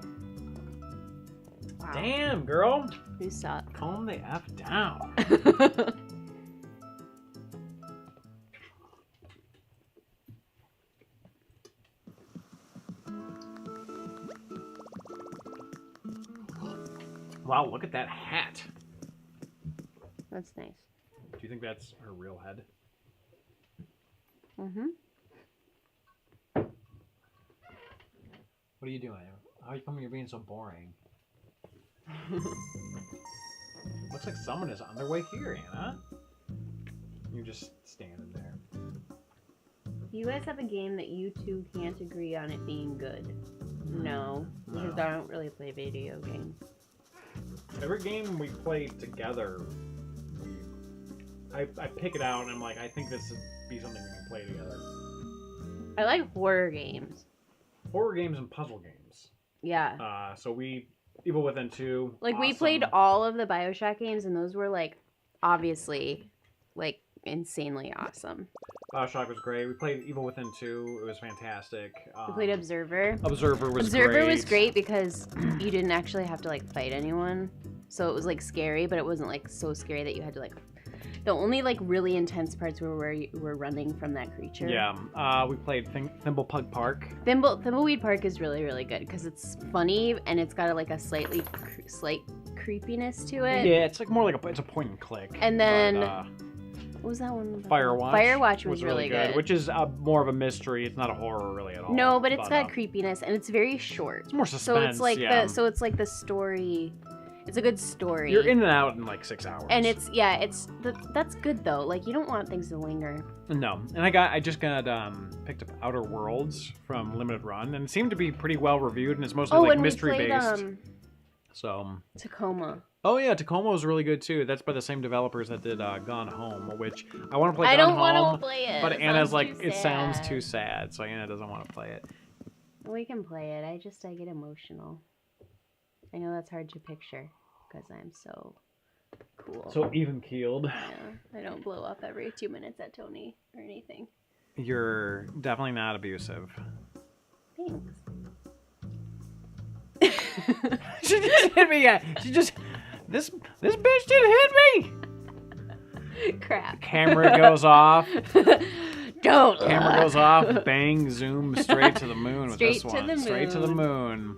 Wow. Damn, girl. You suck. Calm the F down. Wow, look at that hat. That's nice. Do you think that's her real head? Mm-hmm. What are you doing? How come you're being so boring? Looks like someone is on their way here, Anna. You're just standing there. You guys have a game that you two can't agree on it being good. No, because I don't really play video games. Every game we play together, I pick it out and I'm like, I think this would be something we can play together. I like horror games. Horror games and puzzle games. Yeah. So Evil Within 2. Like, awesome. we played all of the BioShock games, and those were, like, obviously, like, insanely awesome. BioShock was great. We played Evil Within 2. It was fantastic. We played Observer. Observer was great. Observer was great because you didn't actually have to, like, fight anyone. So it was, like, scary, but it wasn't, like, so scary that you had to, like... The only, like, really intense parts were where you were running from that creature. Yeah. We played Thimblepug Park. Thimbleweed Park is really, really good because it's funny and it's got, like, a slight creepiness to it. Yeah, it's, like, more like it's a point and click. And then... But, what was that one? Firewatch. Firewatch was really good. Which is more of a mystery. It's not a horror really at all. No, but it's got creepiness and it's very short. It's more suspense. So it's like yeah. it's like the story. It's a good story. You're in and out in like 6 hours. And that's good though. Like you don't want things to linger. No, and I just got picked up Outer Worlds from Limited Run, and it seemed to be pretty well reviewed, and it's mostly like mystery based. So Tacoma. Oh yeah, Tacoma was really good too. That's by the same developers that did Gone Home, which I want to play. I Gone don't Home, want to play it. but it Anna's like, too it sad. sounds too sad, so Anna doesn't want to play it. We can play it. I get emotional. I know that's hard to picture because I'm so cool. So even keeled. Yeah, I don't blow up every 2 minutes at Tony or anything. You're definitely not abusive. Thanks. She just hit me. She just this bitch did hit me. Crap. Camera goes off. Don't. Camera goes off. Bang. Zoom straight to the moon with this Straight to one. the Straight to the moon. moon.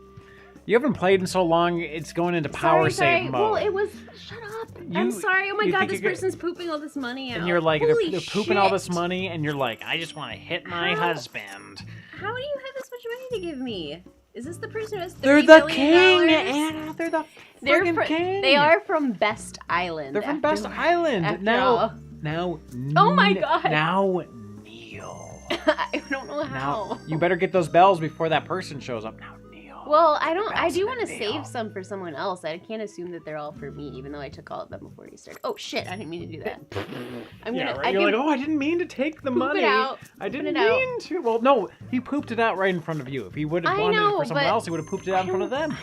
You haven't played in so long. It's going into power save mode. Well, it was. Shut up. I'm sorry. Oh my you god, think this you're person's pooping all this money out. And you're like, Holy they're pooping all this shit. money, and you're like, I just want to hit my husband. How do you have this much money to give me? Is this the person who has $30 They're the million? king, Anna. They're the friggin' king. They are from Best Island. They're from Best Island. after Now, all. now. Oh my God. Now, kneel. I don't know how. Now, you better get those bells before that person shows up. Now, kneel. Well, I don't. I Bells do and want to kneel. save some for someone else. I can't assume that they're all for me, even though I took all of them before you started. Oh shit! I didn't mean to do that. I'm Yeah, gonna. right? I You're can like, oh, I didn't mean to take the poop money. it out. I didn't it out. mean to. Well, no, he pooped it out right in front of you. If he would have I wanted know, it for someone but else, he would have pooped it out in front of them.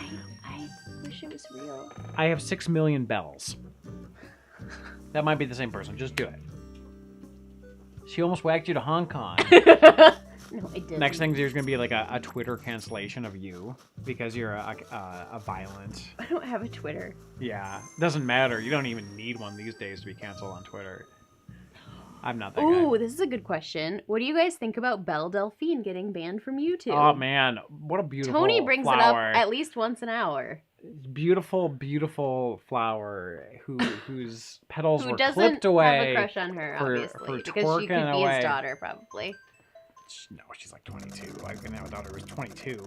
I wish it was real. I have 6 million bells. That might be the same person. Just do it. She almost whacked you to Hong Kong. No, I didn't. Next thing, there's going to be like a Twitter cancellation of you because you're a violent. I don't have a Twitter. Yeah, doesn't matter. You don't even need one these days to be canceled on Twitter. I'm not that Ooh, guy. this is a good question. What do you guys think about Belle Delphine getting banned from YouTube? Oh man, what a beautiful Tony brings flower. it up at least once an hour. Beautiful, beautiful flower whose petals Who were doesn't clipped away. have a crush on her, for obviously, because she twerking could be away. his daughter, probably. No, she's like 22. I can have a daughter who's 22.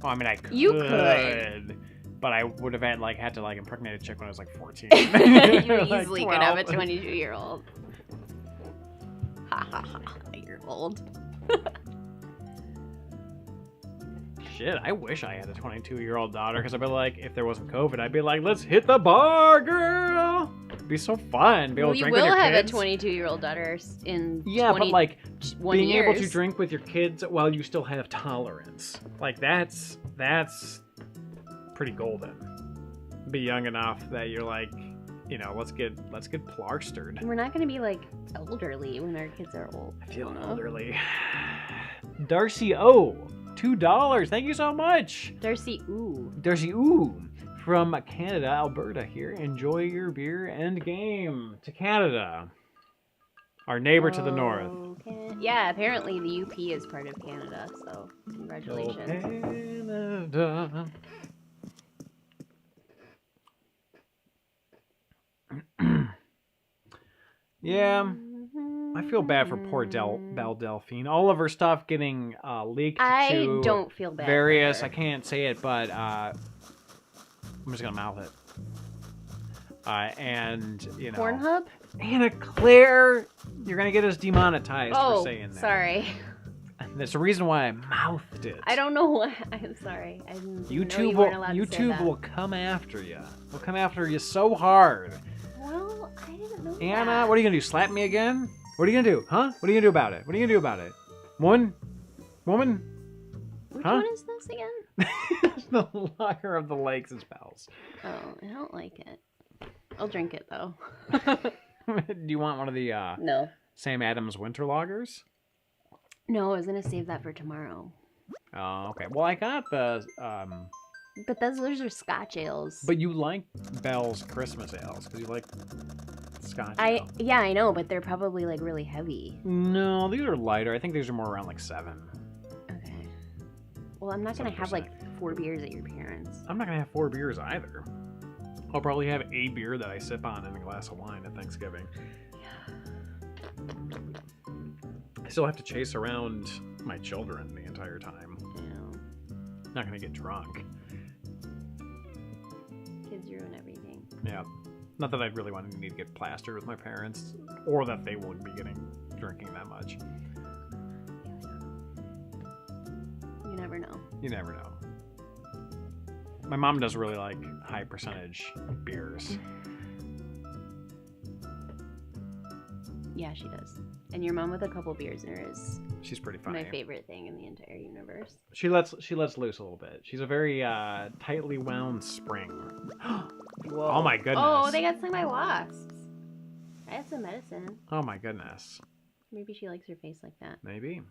Oh, I mean, I could. You could. But I would have had to impregnate a chick when I was 14. You Like easily could have a 12. 22-year-old. Ha ha ha. You're old. Shit, I wish I had a 22-year-old daughter, because I'd be like, if there wasn't COVID, I'd be like, let's hit the bar, girl. It'd be so fun. Be able to You drink with will your have kids. a 22-year-old daughter in Yeah, but 21 being years. able to drink with your kids while you still have tolerance, that's pretty golden. Be young enough that you're like, let's get plastered. We're not going to be elderly when our kids are old. I feel elderly. Darcy O, $2. Thank you so much. Darcy, ooh. Darcy ooh from Canada, Alberta here. Enjoy your beer and game to Canada. Our neighbor to the north. Yeah, apparently the UP is part of Canada, so congratulations. Canada. Yeah, I feel bad for poor Belle Delphine. All of her stuff getting leaked I to don't feel bad. various. for I her. can't say it, but I'm just gonna mouth it. And Pornhub? Anna Claire, you're gonna get us demonetized for saying that. Sorry. That's the reason why I mouthed it. I don't know why. I'm sorry. I didn't know you YouTube weren't allowed to say YouTube that. will come after you. Will come after you so hard. Well, I didn't know Anna, that. what are you gonna do? Slap me again? What are you gonna do? Huh? What are you gonna do about it? What are you gonna do about it? Woman? Which Huh? one is this again? The Liar of the Lakes and Spells. Oh, I don't like it. I'll drink it though. Do you want one of the No. Sam Adams winter lagers? No, I was gonna save that for tomorrow. Oh, okay. Well, I got the But those are Scotch ales. but you like Belle's Christmas ales because you like Scotch ale. Yeah, I know, but they're probably really heavy. No, these are lighter. I think these are more around 7. Okay. Well, I'm not gonna have 7%. 4 beers at your parents'. I'm not gonna have 4 beers either. I'll probably have a beer that I sip on and a glass of wine at Thanksgiving. I still have to chase around my children the entire time. Yeah. Not gonna get drunk. Kids ruin everything. Yeah. Not that I'd really want to need to get plastered with my parents, or that they will be drinking that much. You never know. You never know. My mom does really like high percentage beers. Yeah, she does. And your mom with a couple beers in her is She's pretty funny. my favorite thing in the entire universe. She lets loose a little bit. She's a very tightly wound spring. Whoa. Oh my goodness. Oh, they got stung by wasps. I have some medicine. Oh my goodness. Maybe she likes her face like that. Maybe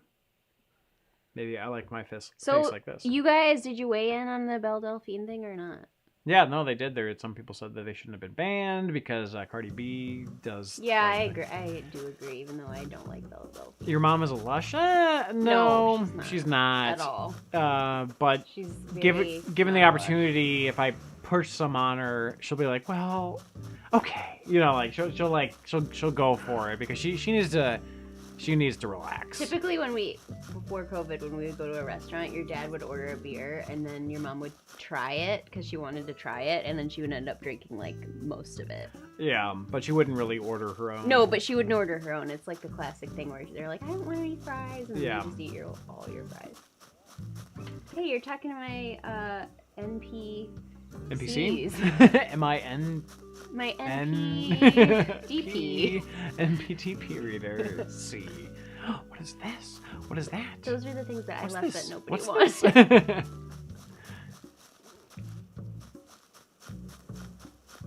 I like my face like this. You guys, did you weigh in on the Belle Delphine thing or not? Yeah, no, they did. Some people said that they shouldn't have been banned because Cardi B does. Yeah, I agree. I do agree, even though I don't like Belle Delphine. Your mom is a lush? No, No, she's not at all. But She's given the opportunity, if I push some on her, she'll be like, well, okay, she'll go for it because she needs to relax. Typically, before COVID, when we would go to a restaurant, your dad would order a beer, and then your mom would try it because she wanted to try it, and then she would end up drinking most of it. Yeah, but she wouldn't really order her own. No, but she wouldn't order her own. It's the classic thing where they're like, I don't want any fries, and then Yeah. you just eat all your fries. Hey, you're talking to my NPC? MIN? My N DP. NPTP reader. C. What is this? What is that? Those are the things that What's I left this? that nobody What's wants. this?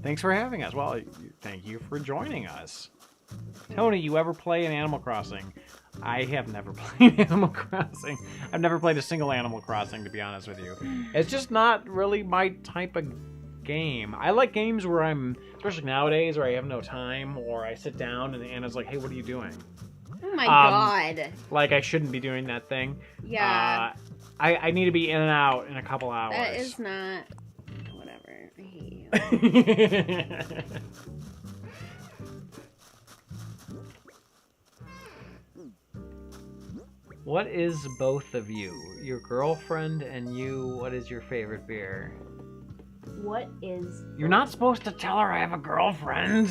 Thanks for having us. Well, thank you for joining us. Tony, you ever play an Animal Crossing? I have never played Animal Crossing. I've never played a single Animal Crossing, to be honest with you. It's just not really my type of game. I like games where especially nowadays, where I have no time, or I sit down and Anna's like, hey, what are you doing? Oh my god. Like, I shouldn't be doing that thing. Yeah. I need to be in and out in a couple hours. That is not... Whatever. I hate you. What is both of you? Your girlfriend and you, what is your favorite beer? What is... You're not supposed to tell her I have a girlfriend.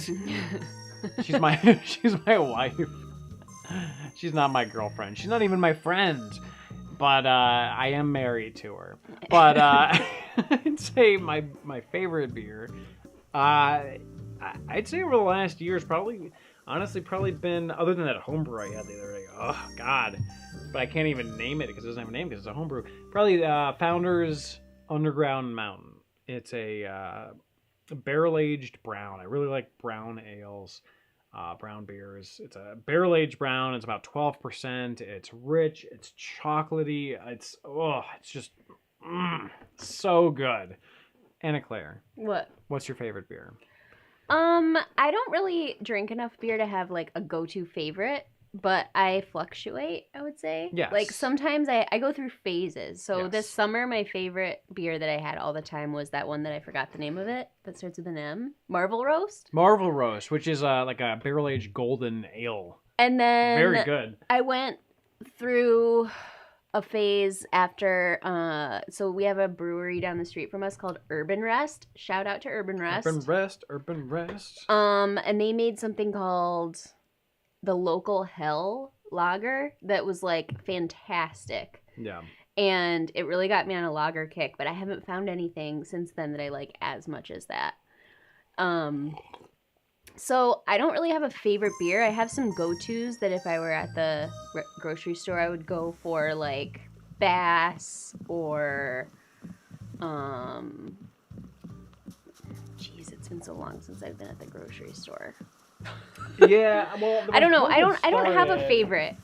She's my wife. She's not my girlfriend. She's not even my friend. But I am married to her. But I'd say my favorite beer, I'd say over the last year is probably been, other than that homebrew I had the other day. Oh, God. But I can't even name it because it doesn't have a name because it's a homebrew. Probably Founders Underground Mountain. It's a barrel-aged brown. I really like brown ales. Brown beers. It's a barrel-aged brown. It's about 12%. It's rich. It's chocolatey. It's just so good. Anna Claire. What? What's your favorite beer? I don't really drink enough beer to have like a go-to favorite, but I fluctuate, I would say. Yes. Like sometimes I go through phases. So Yes. this summer, my favorite beer that I had all the time was that one that I forgot the name of it, that starts with an M. Marvel Roast. Marvel Roast, which is like a barrel-aged golden ale. And then Very good. I went through a phase after, so we have a brewery down the street from us called Urban Rest. Shout out to Urban Rest. Urban Rest. And they made something called the Local Hell Lager that was like fantastic. Yeah. And it really got me on a lager kick, but I haven't found anything since then that I like as much as that. So I don't really have a favorite beer. I have some go-tos that if I were at the grocery store, I would go for, like Bass or, geez, it's been so long since I've been at the grocery store. Yeah, well, I don't know. I don't have a favorite.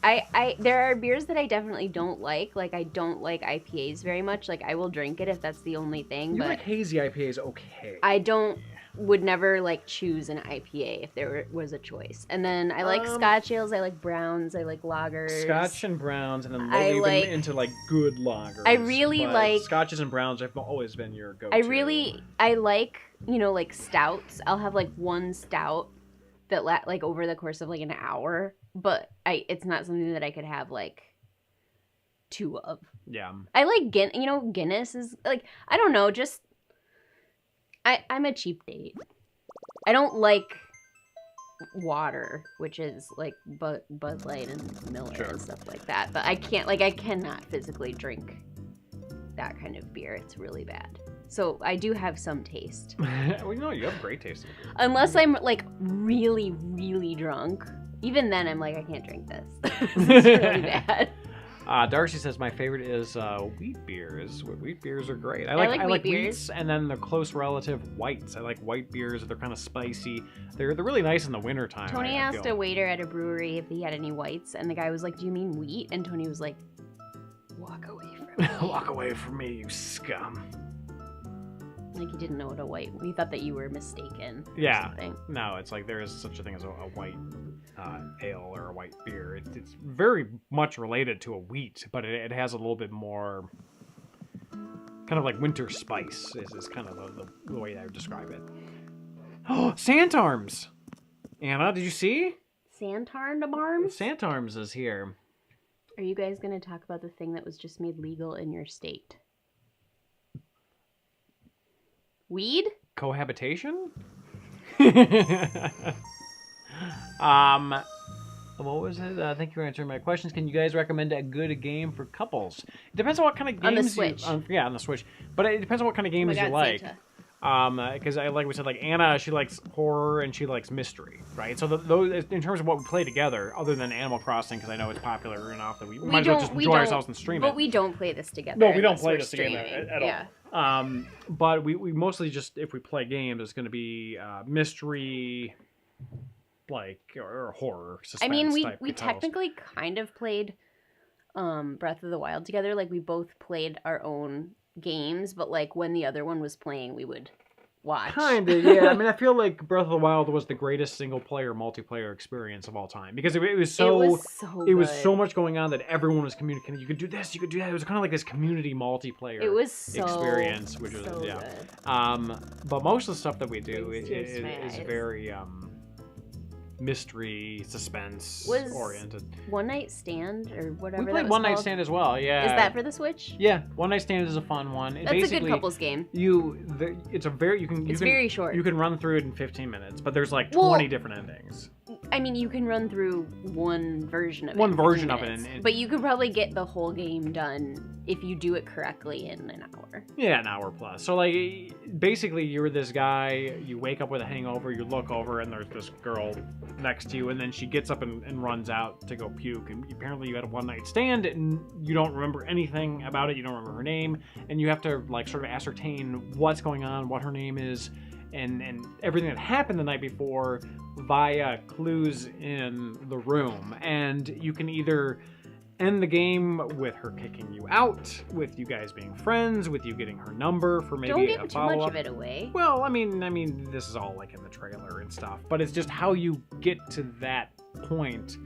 There are beers that I definitely don't like. Like I don't like IPAs very much. Like I will drink it if that's the only thing. You but like hazy IPAs, okay. I would never like choose an IPA if there was a choice. And then I like Scotch ales, I like browns, I like lagers. Scotch and browns, and then lately been into like good lagers. I really like Scotches and browns. Have always been your go-to. I like, like stouts. I'll have like one stout that like over the course of like an hour, but it's not something that I could have like two of. Yeah. I like Guinness is like, I don't know, just I'm a cheap date. I don't like water, which is like Bud Light and Miller and stuff like that. But I cannot physically drink that kind of beer. It's really bad. So I do have some taste. Well, you have great taste. Unless I'm like really, really drunk. Even then I'm like, I can't drink this. This is really bad. Darcy says my favorite is wheat beers. Wheat beers are great. I like wheats, and then the close relative whites. I like white beers. They're kind of spicy. They're really nice in the wintertime. Tony asked a waiter at a brewery if he had any whites, and the guy was like, "Do you mean wheat?" And Tony was like, "Walk away from me." Walk away from me, you scum. Like he didn't know what a white. He thought that you were mistaken. Yeah. No, it's like there is such a thing as a white ale or a white beer. It's very much related to a wheat, but it has a little bit more kind of like winter spice is kind of the way I would describe it. Oh, Santarms! Anna, did you see? Santarms is here. Are you guys going to talk about the thing that was just made legal in your state? Weed? Cohabitation? What was it? Thank you for answering my questions. Can you guys recommend a good game for couples? It depends on what kind of games on the Switch. on the Switch. But it depends on what kind of games you like. Because like we said, like Anna, she likes horror and she likes mystery, right? So those, in terms of what we play together, other than Animal Crossing, because I know it's popular enough that we might as well just enjoy ourselves and stream it. But we don't play this together. No, we don't play this together at all. Yeah. But we mostly just, if we play games, it's going to be mystery, like, or horror, suspense. I mean, we technically kind of played Breath of the Wild together. Like, we both played our own games, but like when the other one was playing, we would watch. Kind of, yeah. I mean, I feel like Breath of the Wild was the greatest single-player multiplayer experience of all time because it was so much going on that everyone was communicating. You could do this, you could do that. It was kind of like this community multiplayer experience, which was good. But most of the stuff that we do is very mystery, suspense oriented. One Night Stand or whatever. We played One Night Stand as well. Yeah. Is that for the Switch? Yeah, One Night Stand is a fun one. That's a good couples game. It's very short. You can run through it in 15 minutes, but there's like 20 different endings. I mean, you can run through one version of it. One version of it. But you could probably get the whole game done if you do it correctly in an hour. Yeah, an hour plus. So, like, basically, you're this guy, you wake up with a hangover, you look over, and there's this girl next to you, and then she gets up and runs out to go puke. And apparently you had a one-night stand, and you don't remember anything about it. You don't remember her name, and you have to, like, sort of ascertain what's going on, what her name is, and everything that happened the night before via clues in the room. And you can either end the game with her kicking you out, with you guys being friends, with you getting her number for maybe Don't a give too follow-up. much of it away. Well, I mean, this is all like in the trailer and stuff, but it's just how you get to that point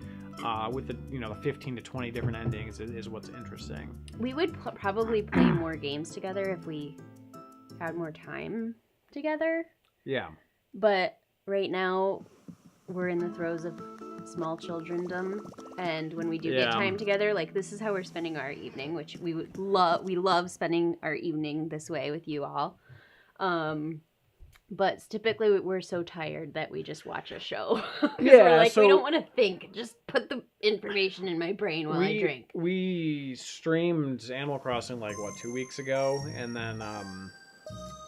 with the the 15 to 20 different endings is what's interesting. We would probably play more games together if we had more time together. Yeah. But right now, we're in the throes of small childrendom, and when we do get time together, like, this is how we're spending our evening, which we would love. We love spending our evening this way with you all. But typically we're so tired that we just watch a show. We're like, we don't want to think. Just put the information in my brain while I drink. We streamed Animal Crossing like 2 weeks ago, and then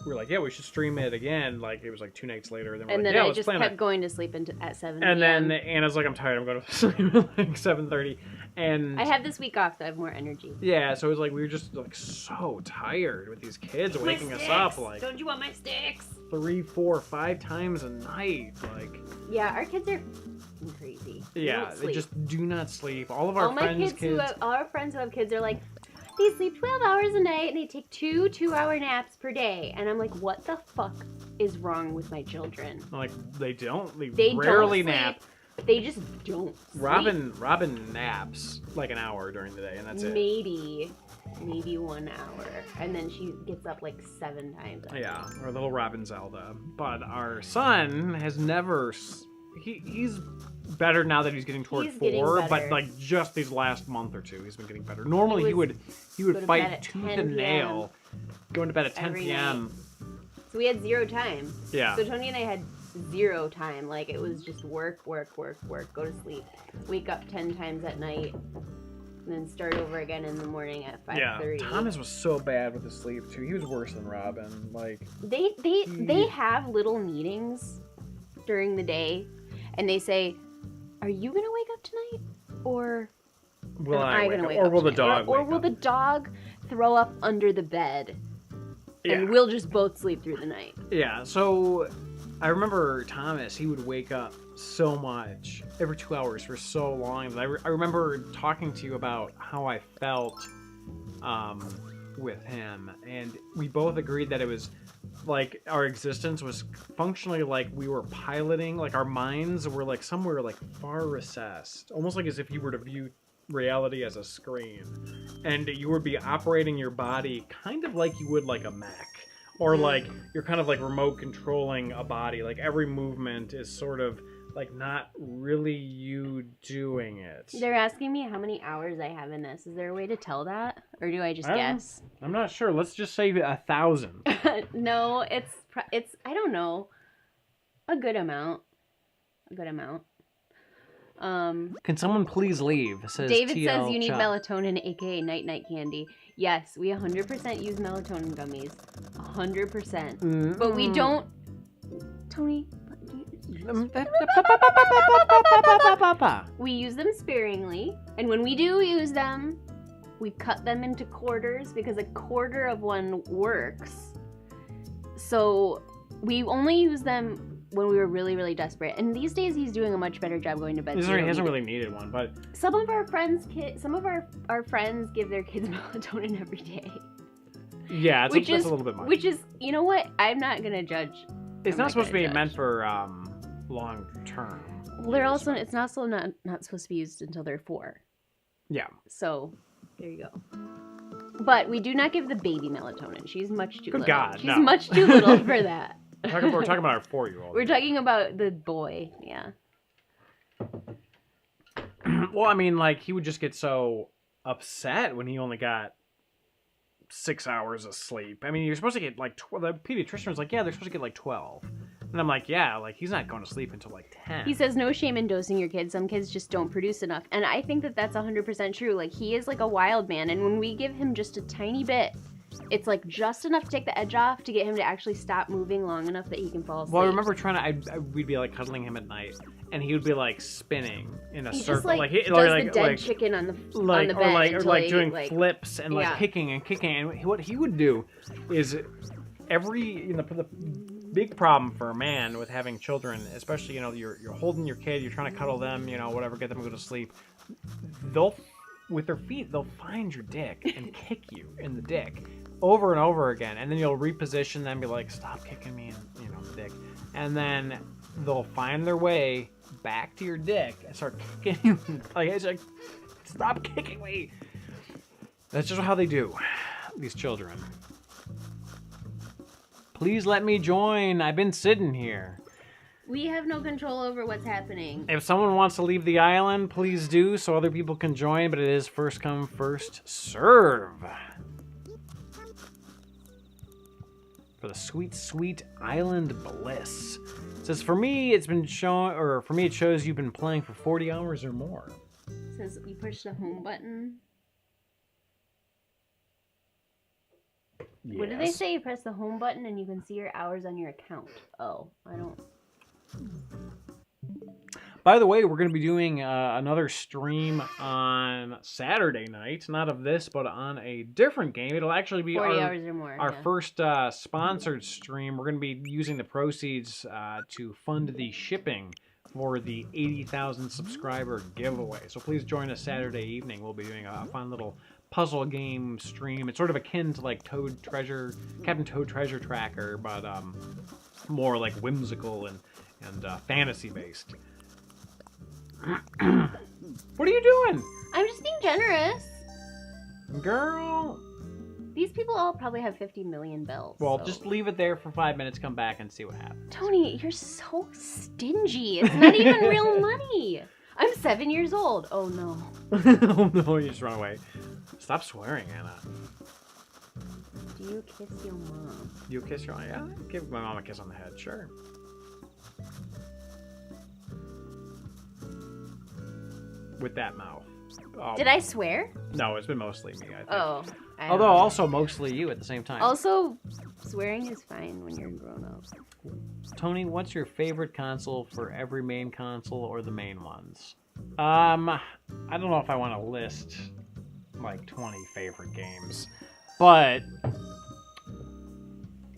we were like, yeah, we should stream it again. Like, it was like 2 nights later. And then I just kept going to sleep at 7 And then Anna's like, I'm tired. I'm going to sleep at like 7:30. And I have this week off, so I have more energy. Yeah, so it was like we were just like so tired with these kids waking us up like. Don't you want my sticks? 3, 4, 5 times a night, like. Yeah, our kids are crazy. Yeah, they just do not sleep. All of our friends' kids. All our friends who have kids are like, they sleep 12 hours a night and they take 2 2-hour naps per day. And I'm like, what the fuck is wrong with my children? Like, they don't. They rarely nap. They just don't sleep. Robin naps like an hour during the day, and that's it. Maybe 1 hour. And then she gets up like 7 times. Yeah, or little Robin Zelda. But our son has never... He's better now that he's getting toward 4, but like just these last month or 2, he's been getting better. Normally he would fight tooth and nail, going to bed at 10 p.m. So we had 0 time. Yeah. So Tony and I had 0 time. Like, it was just work, go to sleep, wake up 10 times at night, and then start over again in the morning at 5:30. Yeah, Thomas was so bad with his sleep too. He was worse than Robin. Like, they have little meetings during the day, and they say, "Are you gonna wake up tonight, or will I wake gonna up? wake Or up will the tonight? dog Or wake will up? the dog throw up under the bed, and we'll just both sleep through the night?" Yeah. So I remember Thomas. He would wake up so much every 2 hours for so long. I remember talking to you about how I felt with him, and we both agreed that it was like our existence was functionally like we were piloting, like our minds were like somewhere like far recessed, almost like as if you were to view reality as a screen, and you would be operating your body kind of like you would like a mech, or like you're kind of like remote controlling a body. Like every movement is sort of like not really you doing it. They're asking me how many hours I have in this. Is there a way to tell that, or do I just guess? I'm not sure. Let's just say 1,000. No, it's I don't know, a good amount. Can someone please leave? Says David TL says you need Chuck. melatonin, aka night candy. Yes, we 100% use melatonin gummies. 100%. But we don't. Tony. We use them sparingly, and when we do use them, we cut them into quarters because a quarter of one works. So we only use them when we were really, really desperate. And these days, he's doing a much better job going to bed. He hasn't really needed one, but some of our friends, our friends give their kids melatonin every day. Yeah, that's a little bit much. Which is, you know what? I'm not gonna judge. It's not supposed to be meant for long term. Well, they're also it's not supposed to be used until they're 4. Yeah. So there you go. But we do not give the baby melatonin. She's much too little. Good God, She's much too little for that. We're talking about our 4-year-old. We're talking about the boy, yeah. Well, I mean, like, he would just get so upset when he only got 6 hours of sleep. I mean, you're supposed to get like the pediatrician was like, yeah, they're supposed to get like 12. And I'm like, yeah, like he's not going to sleep until like 10. He says no shame in dosing your kids. Some kids just don't produce enough. And I think that that's 100% true. Like, he is like a wild man. And when we give him just a tiny bit, it's like just enough to take the edge off to get him to actually stop moving long enough that he can fall asleep. Well, I remember trying to, we'd be like cuddling him at night, and he would be like spinning in a circle. Just like he, does like, the dead like, chicken on the like, on the bed. or like doing flips and like yeah. kicking and kicking. And what he would do is the big problem for a man with having children, especially, you're holding your kid, you're trying to cuddle them, whatever, get them to go to sleep. With their feet, they'll find your dick and kick you in the dick over and over again. And then you'll reposition them, be like, stop kicking me in, the dick. And then they'll find their way back to your dick and start kicking you. It's like, stop kicking me. That's just how they do, these children. Please let me join. I've been sitting here. We have no control over what's happening. If someone wants to leave the island, please do so other people can join, but it is first come, first serve. For the sweet, sweet island bliss. It says, for me, it shows you've been playing for 40 hours or more. It says you push the home button. Yes. What do they say? You press the home button and you can see your hours on your account. Oh, I don't... By the way, we're going to be doing another stream on Saturday night. Not of this, but on a different game. It'll actually be 40 hours or more, our first sponsored stream. We're going to be using the proceeds to fund the shipping for the 80,000 subscriber giveaway. So please join us Saturday evening. We'll be doing a fun little puzzle game stream. It's sort of akin to like Captain Toad Treasure Tracker, but more like whimsical and fantasy based. What are you doing? I'm just being generous. Girl. These people all probably have 50 million bells. Well, so. just leave it there for 5 minutes, come back and see what happens. Tony, you're so stingy. It's not even real money. I'm 7 years old. Oh, no. Oh, no, you just run away. Stop swearing, Anna. Do you kiss your mom? You kiss your mom? Yeah, give my mom a kiss on the head, sure. With that mouth. Did I swear? No, it's been mostly me, I think. Oh. Although also mostly you at the same time. Also, swearing is fine when you're grown up. Tony, what's your favorite console for every main console or the main ones? I don't know if I want to list like 20 favorite games, but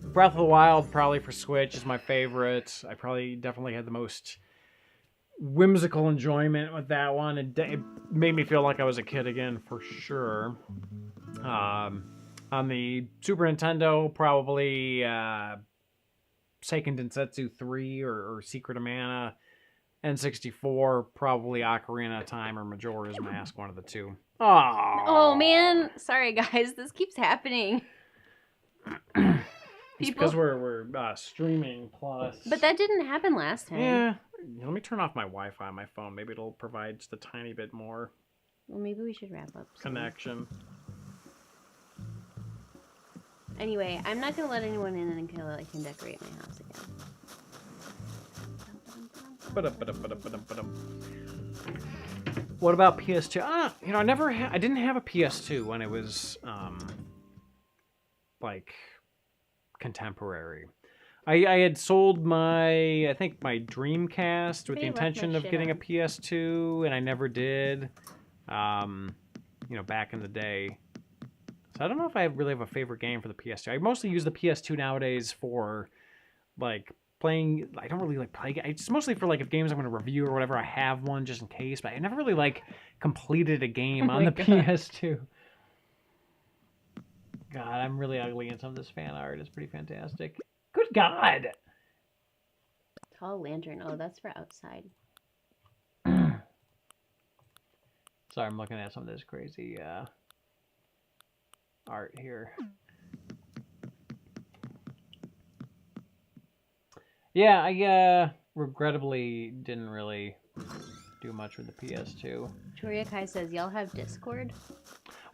Breath of the Wild probably for Switch is my favorite. I definitely had the most whimsical enjoyment with that one. It made me feel like I was a kid again for sure. On the Super Nintendo, probably Seiken Densetsu 3 or Secret of Mana. N64, probably Ocarina of Time or Majora's Mask, one of the two. Oh man, sorry guys, this keeps happening. It's because we're streaming plus. But that didn't happen last time. Yeah. Let me turn off my Wi-Fi on my phone. Maybe it'll provide just a tiny bit more. Well, maybe we should wrap up soon. Connection. Anyway, I'm not gonna let anyone in until I can decorate my house again. What about PS2? I didn't have a PS2 when it was like contemporary. I had sold my Dreamcast with the intention of getting a PS2, and I never did. Back in the day. So I don't know if I really have a favorite game for the PS2. I mostly use the PS2 nowadays for like playing. I don't really like play. It's mostly for like if games I'm going to review or whatever. I have one just in case, but I never really like completed a game on the PS2. God, I'm really ugly in some of this fan art. It's pretty fantastic. Good God! Tall lantern. Oh, that's for outside. Sorry, I'm looking at some of this crazy art here. Yeah, I regrettably didn't really do much with the PS2. Choria Kai says, y'all have Discord?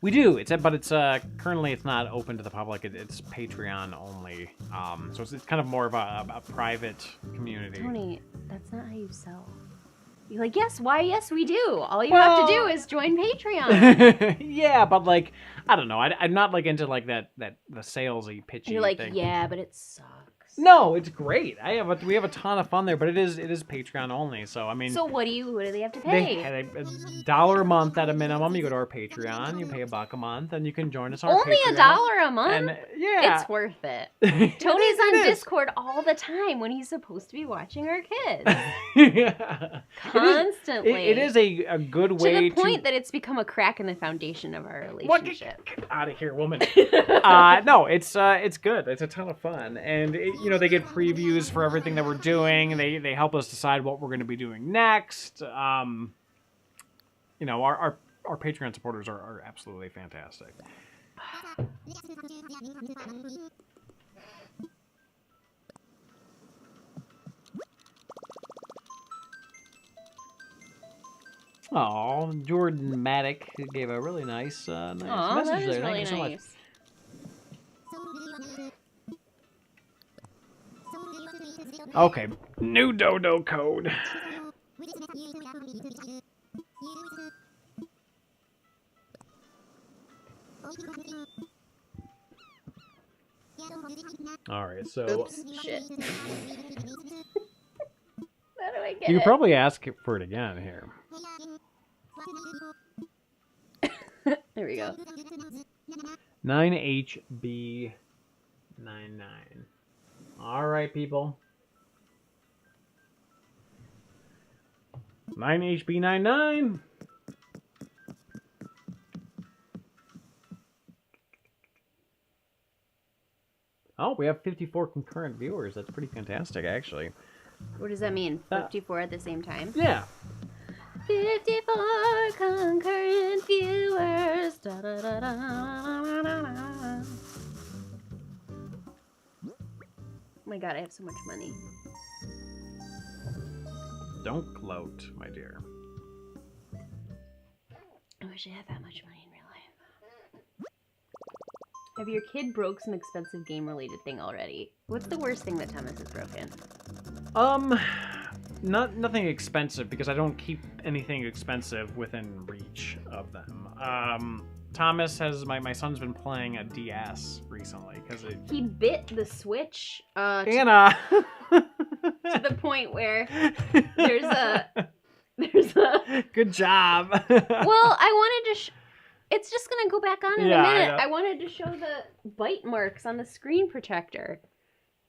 We do. But it's currently it's not open to the public. It's Patreon only. So it's kind of more of a private community. Tony, that's not how you sell. You're like, yes, why? Yes, we do. All you have to do is join Patreon. Yeah, but like, I don't know. I'm not like into like the salesy, pitchy. You're like, thing. yeah, but it sucks. No, it's great. We have a ton of fun there, but it is Patreon only. So I mean, so what do they have to pay? They $1 a month at a minimum. You go to our Patreon, you pay $1 a month, and you can join us on our Only Patreon. $1 a month? And yeah, it's worth it. Tony's on Discord all the time when he's supposed to be watching our kids. Yeah. Constantly. It is a good way to the point that it's become a crack in the foundation of our relationship. Get out of here, woman. No, it's good. It's a ton of fun, and they get previews for everything that we're doing. They help us decide what we're going to be doing next. Our Patreon supporters are absolutely fantastic. Oh, Jordan Maddock gave a really nice message there. Really Thank you so much. Okay, new dodo code. All right, so. Oops, shit. How do I get you it? could probably ask for it again here. There we go. 9HB99. All right, people. 9HB99. Oh, we have 54 concurrent viewers. That's pretty fantastic, actually. What does that mean? 54 at the same time? Yeah. 54 concurrent viewers. Da, da, da, da, da, da, da. Oh my god, I have so much money. Don't gloat, my dear. I wish I had that much money in real life. Have your kid broke some expensive game-related thing already? What's the worst thing that Thomas has broken? Nothing expensive, because I don't keep anything expensive within reach of them. Thomas has my son's been playing a DS recently because he bit the Switch. Anna. To the point where there's a good job. Well, I wanted to. It's just gonna go back on in a minute. I wanted to show the bite marks on the screen protector.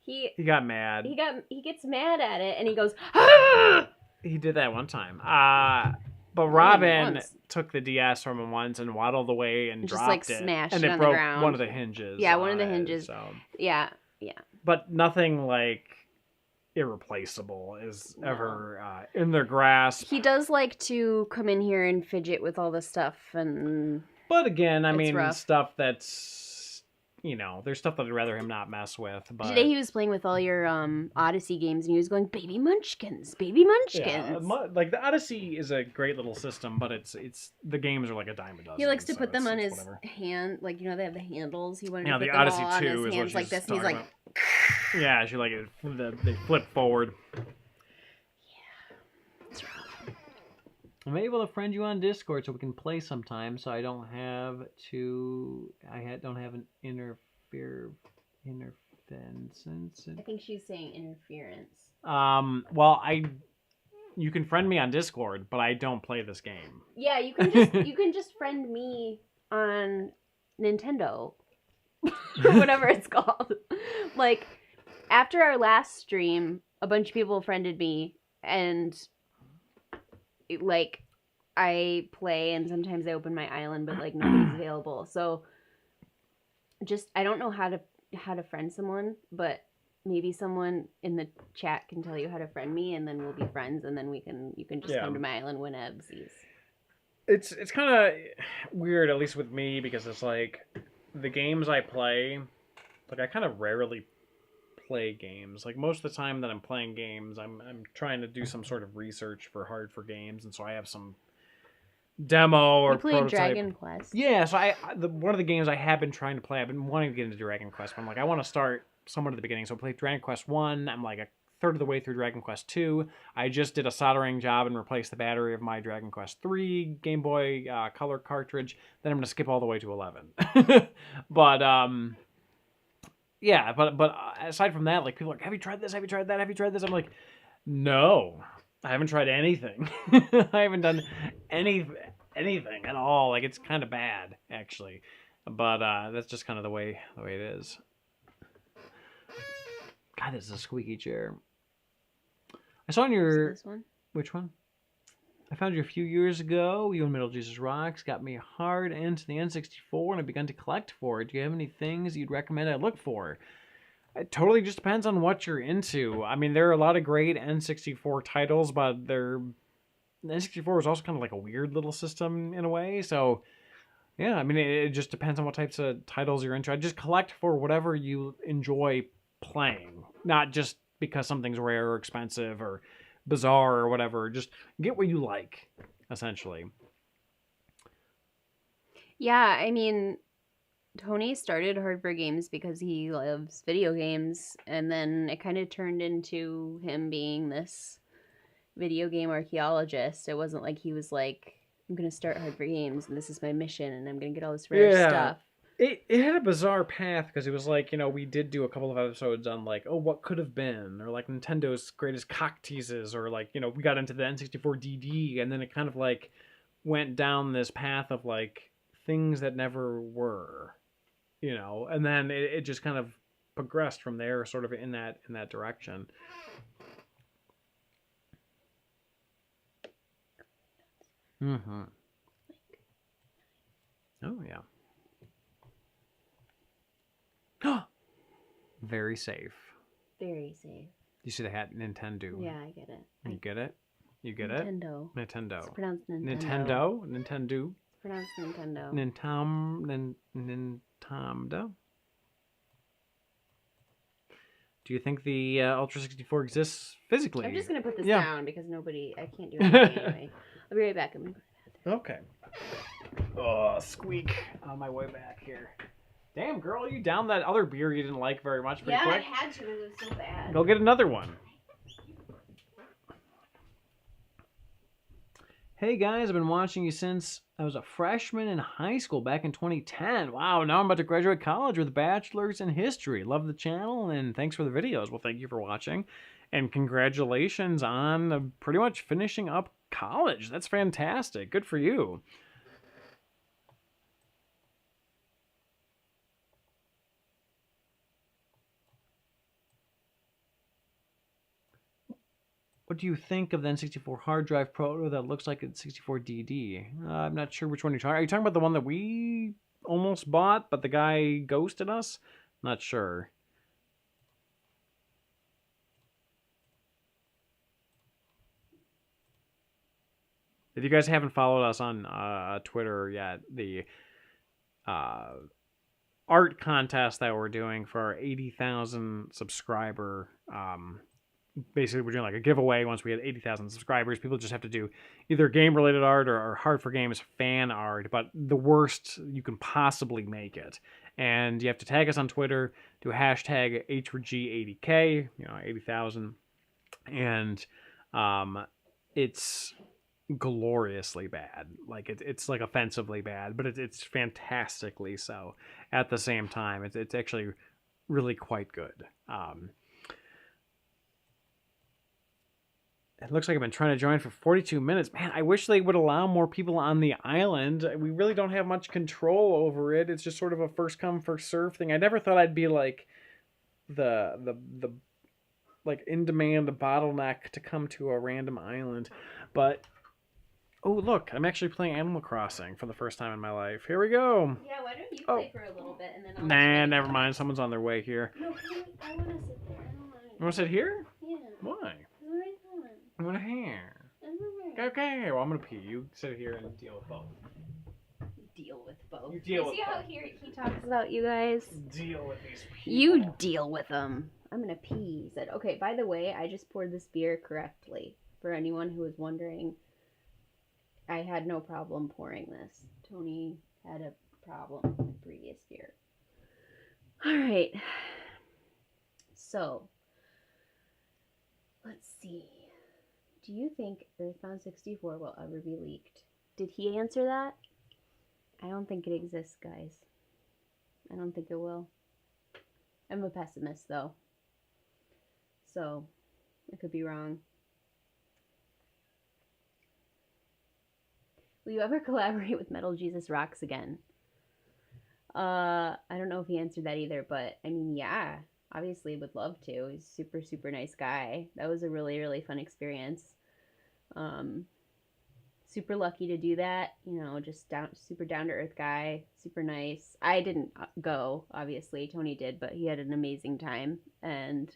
He got mad. He gets mad at it and he goes. Ah! He did that one time. But Robin took the DS from him once and waddled away and dropped it. Smashed and it it on broke the ground. one of the hinges. Yeah, one of the hinges. So. Yeah. But nothing like irreplaceable is ever in their grasp. He does like to come in here and fidget with all the stuff and. But again, I mean, rough. Stuff that's. There's stuff that I'd rather him not mess with. But today he was playing with all your Odyssey games and he was going, baby munchkins, baby munchkins. Yeah, like the Odyssey is a great little system, but it's the games are like a dime a dozen. He likes to put them on his whatever. hand, like they have the handles. He wanted to put the them Odyssey all on 2 his is hands what like this, and he's talking like. about. Yeah, she like it. They flip forward. Yeah, it's rough. I'm able to friend you on Discord so we can play sometime. So I don't have to. Don't have an interference. I think she's saying interference. Well, you can friend me on Discord, but I don't play this game. Yeah, you can just friend me on Nintendo. Or whatever it's called. Like, after our last stream, a bunch of people friended me, and like I play and sometimes I open my island, but like nobody's available. So I don't know how to friend someone, but maybe someone in the chat can tell you how to friend me, and then we'll be friends, and then you can just come to my island whenevsies. It's kind of weird, at least with me, because it's like the games I play, like I kind of rarely play games. Like most of the time that I'm playing games, I'm trying to do some sort of research for Hard4Games, and so I have some demo or You played prototype. Dragon Quest. Yeah, so one of the games I have been trying to play, I've been wanting to get into Dragon Quest, but I'm like, I want to start somewhere at the beginning. So I played Dragon Quest 1. I'm like a third of the way through Dragon Quest 2. I just did a soldering job and replaced the battery of my Dragon Quest 3 Game Boy Color cartridge. Then I'm going to skip all the way to 11. But, yeah, but aside from that, like, people are like, have you tried this? Have you tried that? Have you tried this? I'm like, no, I haven't tried anything. I haven't done anything at all. Like, it's kind of bad, actually. But that's just kind of the way it is. God, this is a squeaky chair. I saw on your... This one? Which one? I found you a few years ago. You and Middle Jesus Rocks got me hard into the N64 and I've begun to collect for it. Do you have any things you'd recommend I look for? It totally just depends on what you're into. I mean, there are a lot of great N64 titles, but the N64 is also kind of like a weird little system in a way. So, yeah, I mean, it just depends on what types of titles you're into. I just collect for whatever you enjoy playing, not just because something's rare or expensive or bizarre or whatever. Just get what you like, essentially. Yeah, I mean, Tony started Hard4Games because he loves video games, and then it kind of turned into him being this video game archaeologist. It wasn't like he was like, I'm going to start Hard4Games, and this is my mission, and I'm going to get all this rare stuff. It had a bizarre path because it was like, we did do a couple of episodes on like, oh, what could have been, or like Nintendo's greatest cock teases, or like, we got into the N64 DD, and then it kind of like went down this path of like things that never were, and then it just kind of progressed from there, sort of in that direction. Mm-hmm. Oh yeah. Very safe. Very safe. You see the hat, Nintendo. Yeah, I get it. You get it? You get Nintendo. it? Nintendo. It's pronounced Nintendo. Nintendo. It's pronounced Nintendo. Nintendo. Do you think the Ultra 64 exists physically? I'm just going to put this down because I can't do anything anyway. I'll be right back. I'm going to go to the bathroom. Okay. Oh, squeak on my way back here. Damn, girl, you down that other beer you didn't like very much pretty quick? Yeah, I had to. It was so bad. Go get another one. Hey, guys, I've been watching you since I was a freshman in high school back in 2010. Wow, now I'm about to graduate college with a bachelor's in history. Love the channel, and thanks for the videos. Well, thank you for watching, and congratulations on pretty much finishing up college. That's fantastic. Good for you. What do you think of the N64 hard drive proto that looks like it's 64DD? I'm not sure which one you're talking about. Are you talking about the one that we almost bought, but the guy ghosted us? Not sure. If you guys haven't followed us on Twitter yet, the art contest that we're doing for our 80,000 subscriber basically we're doing like a giveaway once we had 80,000 subscribers. People just have to do either game-related art or Hard4Games fan art, but the worst you can possibly make it. And you have to tag us on Twitter, do a hashtag H4G80K, 80,000. And it's gloriously bad. Like it's like offensively bad, but it's fantastically so at the same time. It's actually really quite good. It looks like I've been trying to join for 42 minutes. Man, I wish they would allow more people on the island. We really don't have much control over it. It's just sort of a first come, first serve thing. I never thought I'd be like the like in demand bottleneck to come to a random island. But oh, look, I'm actually playing Animal Crossing for the first time in my life. Here we go. Yeah, why don't you play for a little bit and then I'll Nah, never mind. Someone's on their way here. No, I want to sit there. I don't want to. You want to sit here? Yeah. Why? Right. I'm going to here. Okay, well, I'm going to pee. You sit here and deal with both. Deal with both. You deal with see both. how he talks about you guys? Deal with these people. You deal with them. I'm gonna pee, he said. Okay, by the way, I just poured this beer correctly. For anyone who was wondering, I had no problem pouring this. Tony had a problem with the previous beer. Alright. So, let's see. Do you think Earthbound 64 will ever be leaked? Did he answer that? I don't think it exists, guys. I don't think it will. I'm a pessimist, though. So, I could be wrong. Will you ever collaborate with Metal Jesus Rocks again? I don't know if he answered that either, but I mean, yeah, obviously would love to. He's a super, super nice guy. That was a really, really fun experience. Super lucky to do that. You know, just super down to earth guy, super nice. I didn't go, obviously. Tony did, but he had an amazing time. And,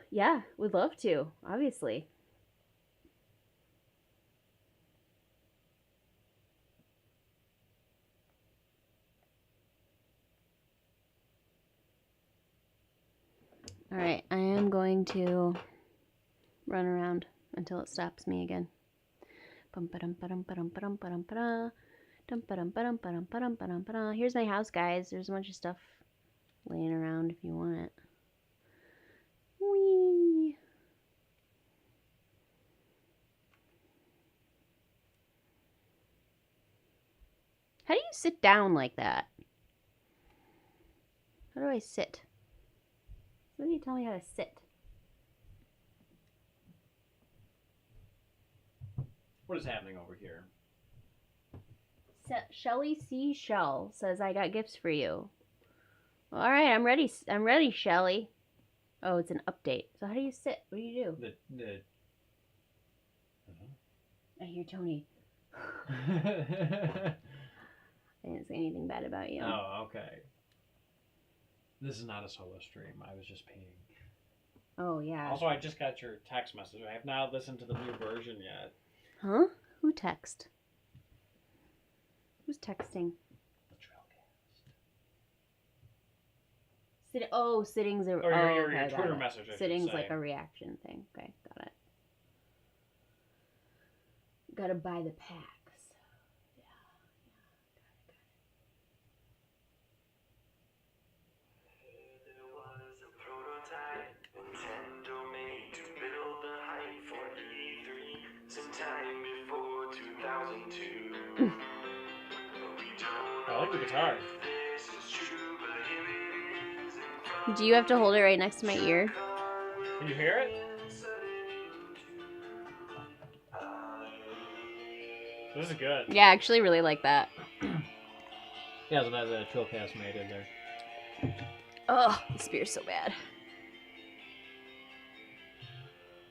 yeah, would love to, obviously. All right, I am going to run around until it stops me again. Here's my house, guys. There's a bunch of stuff laying around if you want it. Whee! How do you sit down like that? How do I sit? Somebody tell me how to sit. What is happening over here? Shelly C. Shell says, I got gifts for you. All right, I'm ready. I'm ready, Shelly. Oh, it's an update. So how do you sit? What do you do? I hear Tony. I didn't say anything bad about you. Oh, okay. This is not a solo stream. I was just peeing. Oh, yeah. Also, I just got your text message. I have not listened to the new version yet. Huh? Who text? Who's texting? The Trailcast. Sitting's a... Or your Twitter message, I should Sitting's say. like a reaction thing. Okay, got it. Gotta buy the packs. I like the guitar. Do you have to hold it right next to my ear? Can you hear it? This is good. Yeah, I actually really like that. Yeah, so that's a Trailcast made in there. Oh, this beer's so bad.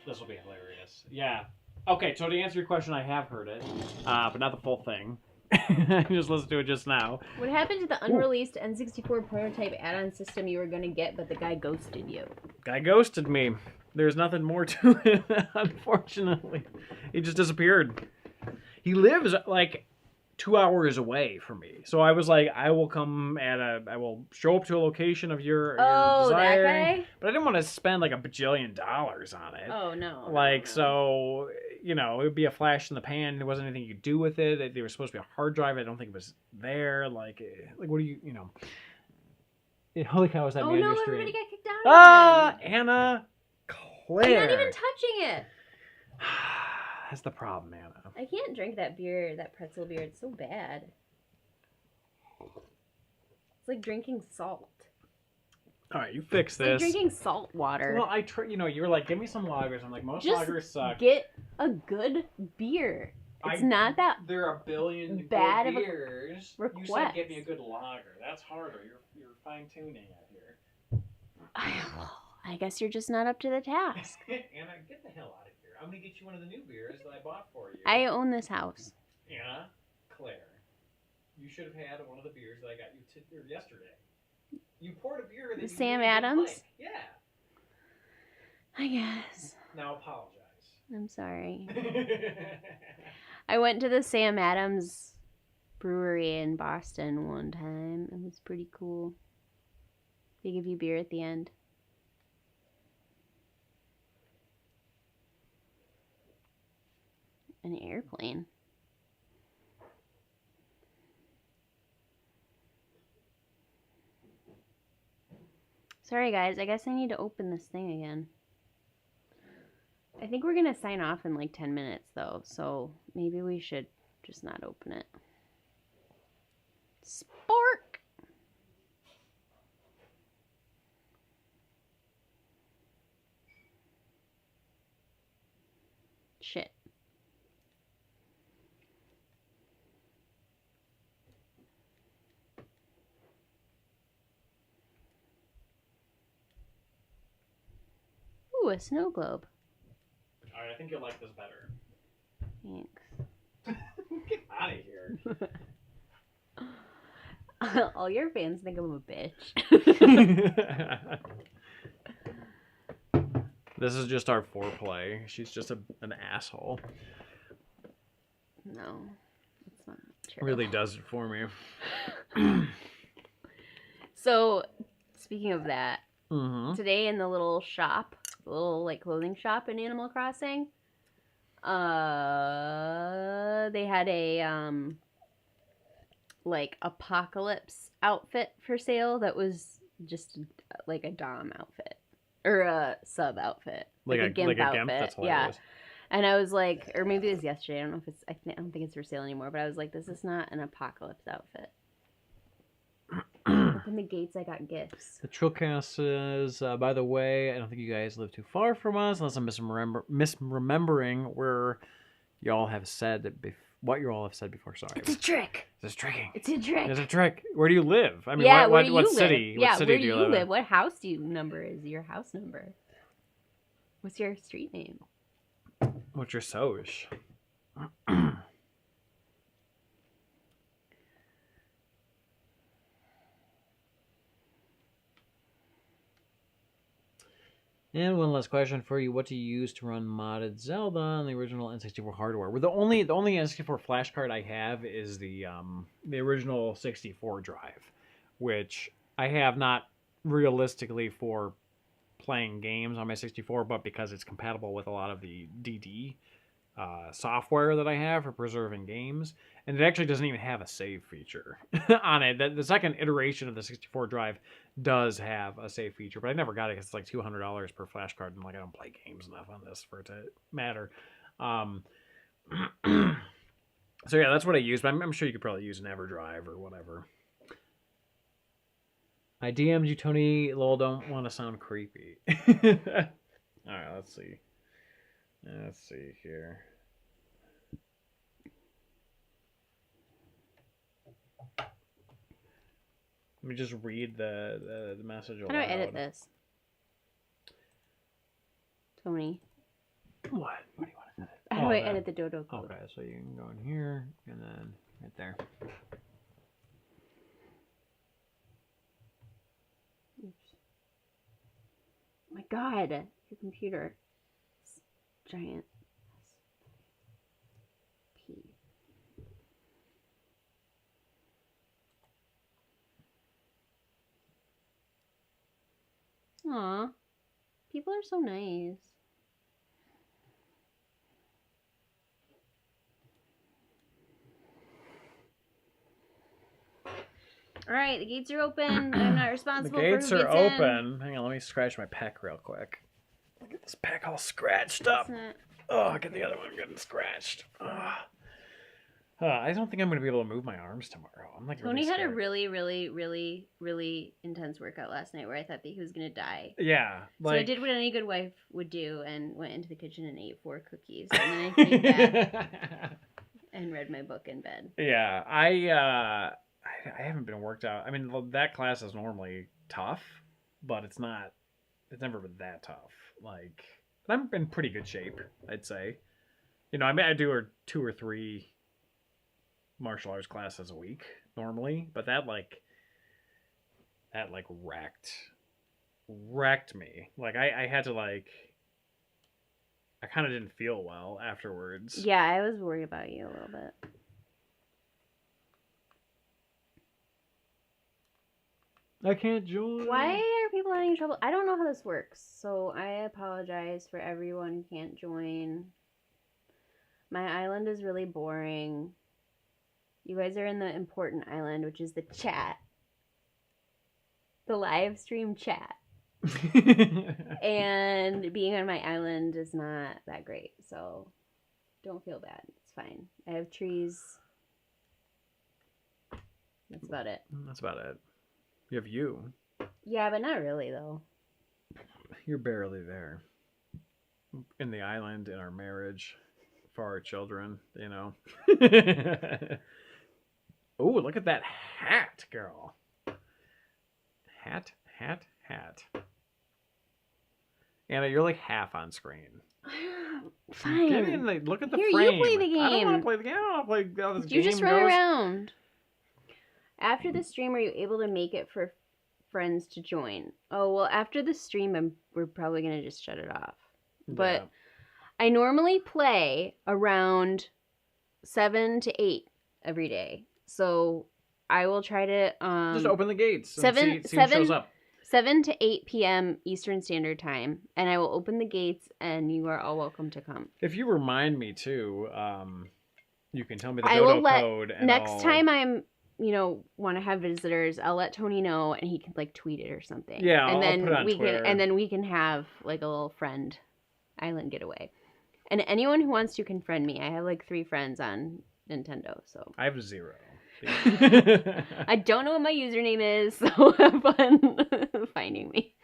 This will be hilarious. Yeah. Okay, so to answer your question, I have heard it, but not the full thing. I just listened to it just now. What happened to the unreleased N64 prototype add-on system you were gonna get, but the guy ghosted you? Guy ghosted me. There's nothing more to it, unfortunately. He just disappeared. He lives like 2 hours away from me, so I was like, I will show up to a location of your Oh, desire, that guy? but I didn't want to spend like $1 bajillion on it. Oh, no. Like, no. So, you know, it would be a flash in the pan. There wasn't anything you could do with it. There was supposed to be a hard drive. I don't think it was there. Like what do you know? Holy cow, was that man no, your stream? everybody got kicked out again. Anna Claire. I'm not even touching it. That's the problem, Anna. I can't drink that beer, that pretzel beer. It's so bad. It's like drinking salt. All right, you fix It's this. like drinking salt water. Well, you know, you were like, give me some lagers. I'm like, most lagers suck. Get a good beer. It's not that there are a billion bad good of a beers. request. You said give me a good lager. That's harder. You're fine tuning it here. I guess you're just not up to the task. Anna, get the hell out of here. I'm gonna get you one of the new beers that I bought for you. I own this house. Anna Claire, you should have had one of the beers that I got you yesterday. You poured a beer that you Sam really didn't Adams? like. Yeah. I guess. Now apologize. I'm sorry. I went to the Sam Adams brewery in Boston one time. It was pretty cool. They give you beer at the end. An airplane. Sorry guys, I guess I need to open this thing again. I think we're gonna sign off in like 10 minutes though, so maybe we should just not open it. Spork! Shit. Ooh, a snow globe. Alright, I think you'll like this better. Thanks. Get out of here. All your fans think I'm a bitch. This is just our foreplay. She's just an asshole. No, it's not true. Really does it for me. So, speaking of that, Mm-hmm. today in the little shop, the little like clothing shop in Animal Crossing, they had a like apocalypse outfit for sale that was just like a Dom outfit or a sub outfit, like a gimp outfit. That's yeah. hilarious. And I was like, or maybe it was yesterday. I don't know if it's. I don't think it's for sale anymore. But I was like, this is not an apocalypse outfit. Open the gates. I got gifts. The Trillcast says, by the way, I don't think you guys live too far from us, unless I'm misremembering where y'all have said what you all have said before. Sorry. It's a trick. It's tricking. It's a trick. It's a trick. Where do you live? I mean, yeah, what where do you city? Live? What Yeah, city where do you live in? What house number is your house number? What's your street name? What's your Soch? And one last question for you: what do you use to run modded Zelda on the original N64 hardware? Well, the only N64 flash card I have is the original 64 drive, which I have not realistically for playing games on my 64, but because it's compatible with a lot of the DD software that I have for preserving games, and it actually doesn't even have a save feature on it. The second iteration of the 64 drive does have a save feature, but I never got it because it's like $200 per flash card, and like I don't play games enough on this for it to matter. So yeah, that's what I use, but I'm sure you could probably use an EverDrive or whatever. I DM'd you, Tony. Lol, don't want to sound creepy. Alright, let's see. Let's see here. Let me just read the message aloud. How do I edit this? Tony. What? What do you want to edit? How do I edit the dodo code? Okay, so you can go in here and then right there. Oops. Oh my god, your computer. It's giant. P. Aw. People are so nice. All right, the gates are open. I'm not responsible The gates for who are gets open. Hang on, let me scratch my pec real quick. Get this pec all scratched up. in. Oh, get the other one getting scratched. I don't think I'm going to be able to move my arms tomorrow. I'm like Tony really had a scared. really intense workout last night where I thought that he was going to die. Yeah. So I did what any good wife would do and went into the kitchen and ate 4 cookies. And then I came back and read my book in bed. Yeah, I haven't been worked out. I mean, that class is normally tough, but it's never been that tough. Like, I'm in pretty good shape, I'd say. You know, I mean, I do 2 or 3 martial arts classes a week normally, but that wrecked me. Like, I had to I kind of didn't feel well afterwards. Yeah, I was worried about you a little bit. I can't join. Why are people having trouble? I don't know how this works, so I apologize for everyone who can't join. My island is really boring. You guys are in the important island, which is the chat. The live stream chat. And being on my island is not that great, so don't feel bad. It's fine. I have trees. That's about it. That's about it. You have you. Yeah, but not really, though. You're barely there. In the island, in our marriage, for our children, you know. Oh, look at that hat, girl. Hat. Anna, you're like half on screen. Fine. Get in, look at the Here, frame. you play the game. I don't want to play the game. I don't want to play how this game You just run goes. around. After the stream, are you able to make it for friends to join? Oh, well, after the stream, we're probably going to just shut it off. But Yeah. I normally play around 7 to 8 every day. So I will try to... just open the gates and 7 see who shows up. 7 to 8 p.m. Eastern Standard Time. And I will open the gates, and you are all welcome to come. If you remind me, too, you can tell me the I will dodo let... code. And Next time I'm... want to have visitors, I'll let Tony know, and he can like tweet it or something. Yeah, and I'll then put it on we Twitter. can, and then we can have like a little friend island getaway. And anyone who wants to can friend me. I have like 3 friends on Nintendo, so I have 0. I don't know what my username is, so have fun finding me.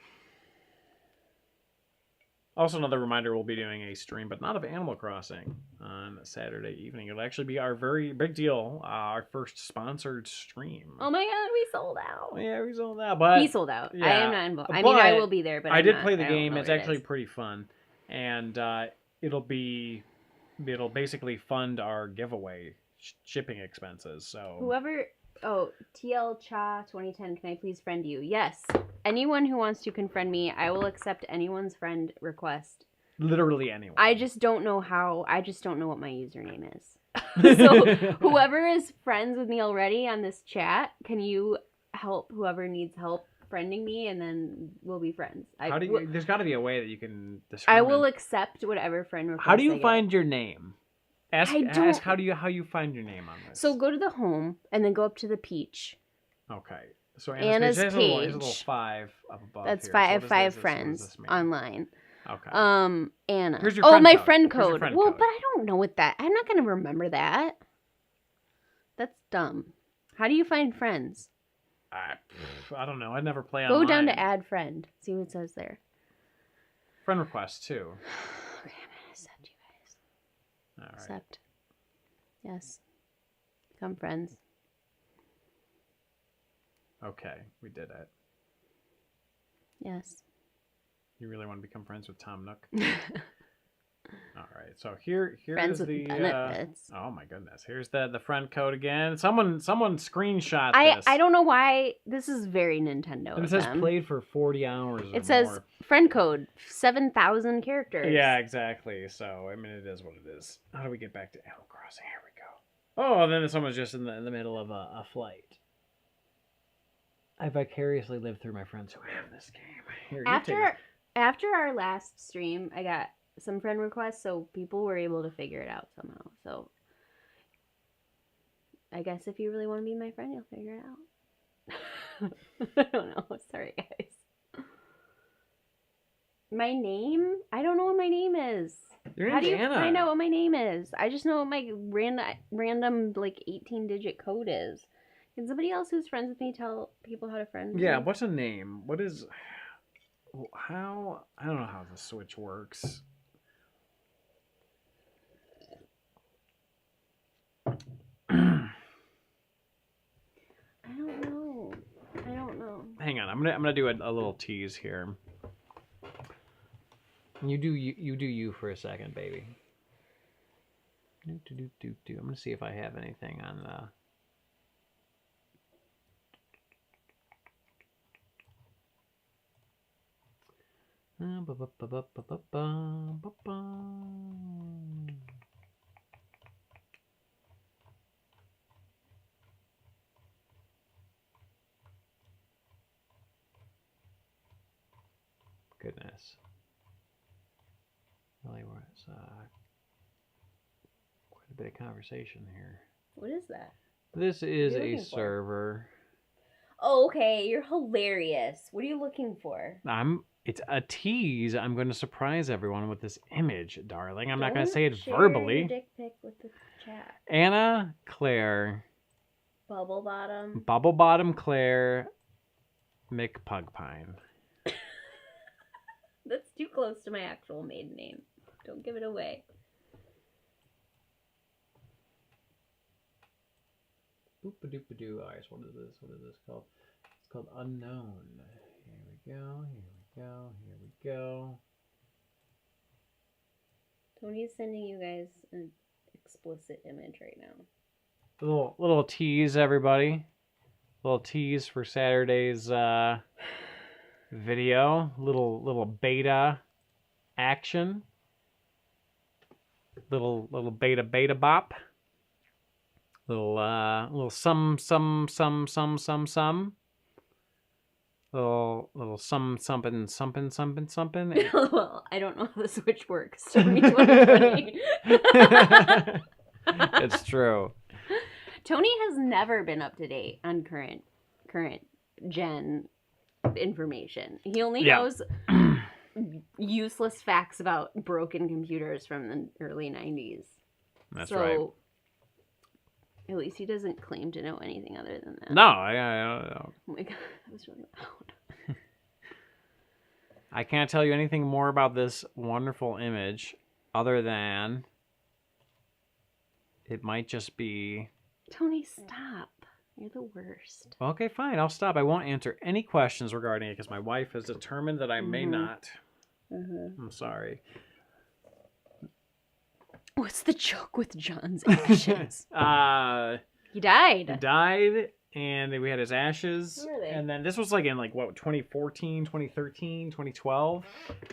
Also, another reminder, we'll be doing a stream, but not of Animal Crossing, on Saturday evening. It'll actually be our very big deal, our first sponsored stream. Oh my god, we sold out. Yeah, we sold out, but... He sold out. yeah, I am not involved. I mean, I will be there, but I I'm did not, play the I don't game. know It's what it actually is. pretty fun. And it'll basically fund our giveaway shipping expenses. So Whoever... Oh, TL Cha 2010, can I please friend you? Yes. Anyone who wants to confriend me, I will accept anyone's friend request. literally anyone. I just don't know how. I just don't know what my username is. So whoever is friends with me already on this chat, can you help whoever needs help friending me, and then we'll be friends. How do you? There's got to be a way that you can discriminate. I will accept whatever friend request. How do I you get. find your name? Ask how you find your name on this. So go to the home and then go up to the peach. Okay. So Anna's page has page. a little 5 up above. That's here. five. So I have what 5 does this friends mean? online. Okay. Anna. Here's your oh, friend my code. friend Here's your code. friend Well, code. but I don't know what that. I'm not gonna remember that. That's dumb. How do you find friends? I don't know. I never play Go online. down to add friend. See what it says there. Friend request too. Okay, I'm gonna accept you guys. All right. Accept. Yes. Become friends. Okay, we did it. Yes. You really want to become friends with Tom Nook? All right. So here Friends is with the benefits. oh my goodness. Here's the friend code again. Someone screenshot this. I don't know why this is very Nintendo. And it of says them. played for 40 hours or It says more. friend code 7,000 characters. Yeah, exactly. So, I mean, it is what it is. How do we get back to Animal Crossing? Here we go. Oh, and then someone's just in the middle of a flight. I vicariously lived through my friends who have this game. Here, you take it. After our last stream, I got some friend requests, so people were able to figure it out somehow. So I guess if you really want to be my friend, you'll figure it out. I don't know. Sorry, guys. My name? I don't know what my name is. Your How name's do you Anna. find out what my name is? I just know what my random like 18-digit code is. Can somebody else who's friends with me tell people how to friend me? Yeah, what's a name? What is... How... I don't know how the Switch works. I don't know. Hang on, I'm gonna do a little tease here. You do you for a second, baby. I'm gonna see if I have anything on the. this. Really was quite a bit of conversation here. What is that? This is What are you a looking for? server. Oh, okay. You're hilarious. What are you looking for? It's a tease. I'm going to surprise everyone with this image, darling. I'm not going to Don't say it share verbally. Your dick pic with the chat. Anna Claire. Bubble bottom. Bubble Bottom Claire McPugpine. That's too close to my actual maiden name. Don't give it away. Boop-a-doop-a-doo. All right, so what is this? What is this called? It's called Unknown. Here we go. Here we go. Here we go. Tony's sending you guys an explicit image right now. Little tease, everybody. Little tease for Saturday's video. Little beta action. Little beta bop. Little some. Little something. Well, I don't know how the Switch works. Tony 2020. It's true. Tony has never been up to date on current gen information. He only knows useless facts about broken computers from the early 90s. That's right. At least he doesn't claim to know anything other than that. No, I don't know. Oh my god, that was really loud. I can't tell you anything more about this wonderful image other than it might just be... Tony, stop. You're the worst. Okay, fine. I'll stop. I won't answer any questions regarding it because my wife has determined that I may not. I'm sorry. What's the joke with John's ashes? He died. He died, and we had his ashes. Where are they? And then this was like in 2014, 2013, 2012.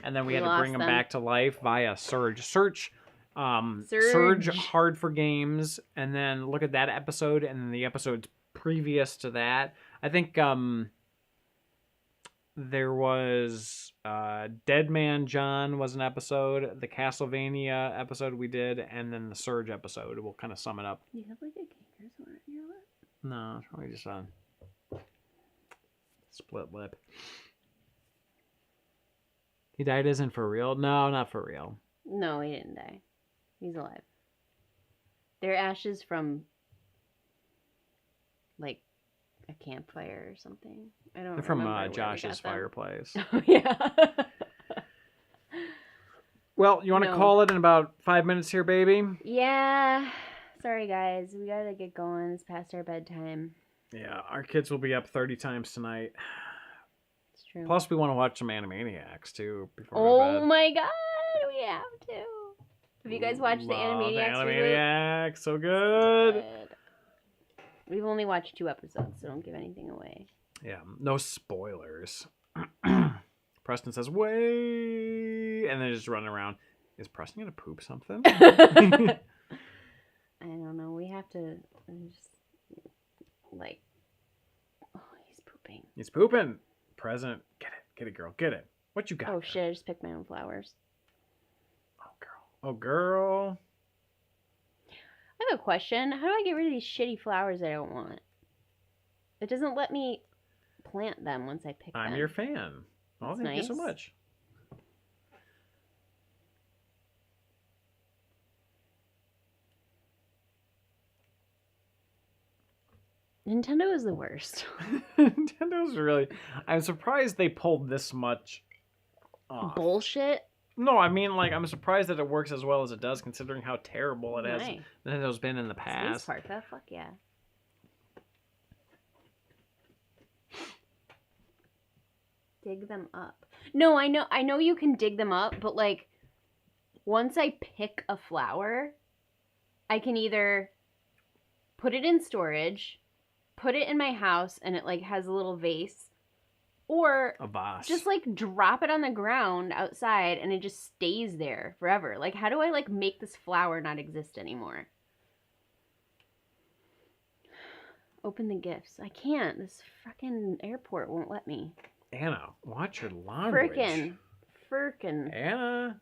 And then we had to bring him back to life via Surge. Surge Hard4Games, and then look at that episode, and then the episodes previous to that. I think there was Dead Man John was an episode, the Castlevania episode we did, and then the Surge episode. We'll kind of sum it up. You have like a canker sore in your lip? No, it's probably just a split lip. He died isn't for real? No, not for real. No, he didn't die. He's alive. They're ashes from like a campfire or something. I don't. They're from remember where Josh's they got them. fireplace. Oh yeah. Well, you want to call it in about 5 minutes here, baby? Yeah. Sorry, guys. We gotta get going. It's past our bedtime. Yeah, our kids will be up 30 times tonight. It's true. Plus, we want to watch some Animaniacs, too. Before Oh my god, we have to. Have you guys watched the Animaniacs? Animaniacs, so good. We've only watched 2 episodes, so don't give anything away. Yeah, no spoilers. Preston says, "Way," and then just running around. Is Preston gonna poop something? I don't know. We have to just like. Oh, he's pooping. He's pooping. Present. Get it, girl. Get it. What you got? Oh shit! I just picked my own flowers. Oh girl. I have a question. How do I get rid of these shitty flowers I don't want? It doesn't let me plant them once I pick them. I'm your fan. Oh, thank you so much. Nintendo is the worst. Nintendo's really... I'm surprised they pulled this much off. Bullshit? No, I mean, like, I'm surprised that it works as well as it does, considering how terrible it has Nintendo's been in the past. Sparta? Fuck yeah. Dig them up. No, I know you can dig them up, but like once I pick a flower, I can either put it in storage, put it in my house, and it like has a little vase, or a vase. Just like drop it on the ground outside and it just stays there forever. Like, how do I like make this flower not exist anymore? Open the gifts. I can't. This fucking airport won't let me. Anna, watch your language. Firkin. Anna.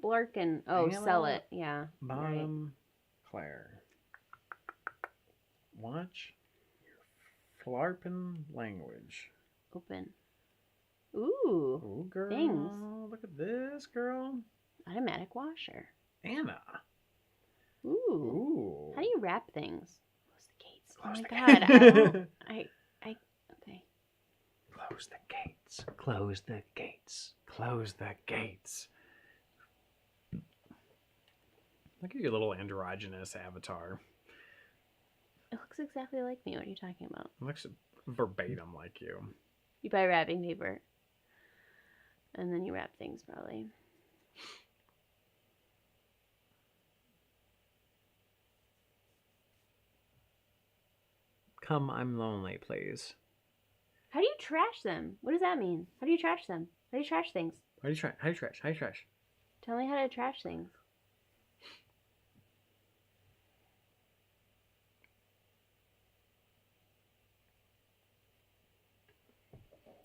Blarkin. Oh, Anna sell it. Yeah. Bottom Claire. Watch your flarpin language. Open. Ooh. Ooh, girl. Things. Look at this, girl. Automatic washer. Anna. Ooh. Ooh. How do you wrap things? Close the gates. Close oh the my god. Okay. Close the gates. Close the gates. Close the gates. Look at your little androgynous avatar. It looks exactly like me. What are you talking about? It looks verbatim like you. You buy wrapping paper. And then you wrap things, probably. Come, I'm lonely, please. How do you trash them? What does that mean? How do you trash them? How do you trash things? How do you trash? How do you trash? How do you trash? Tell me how to trash things.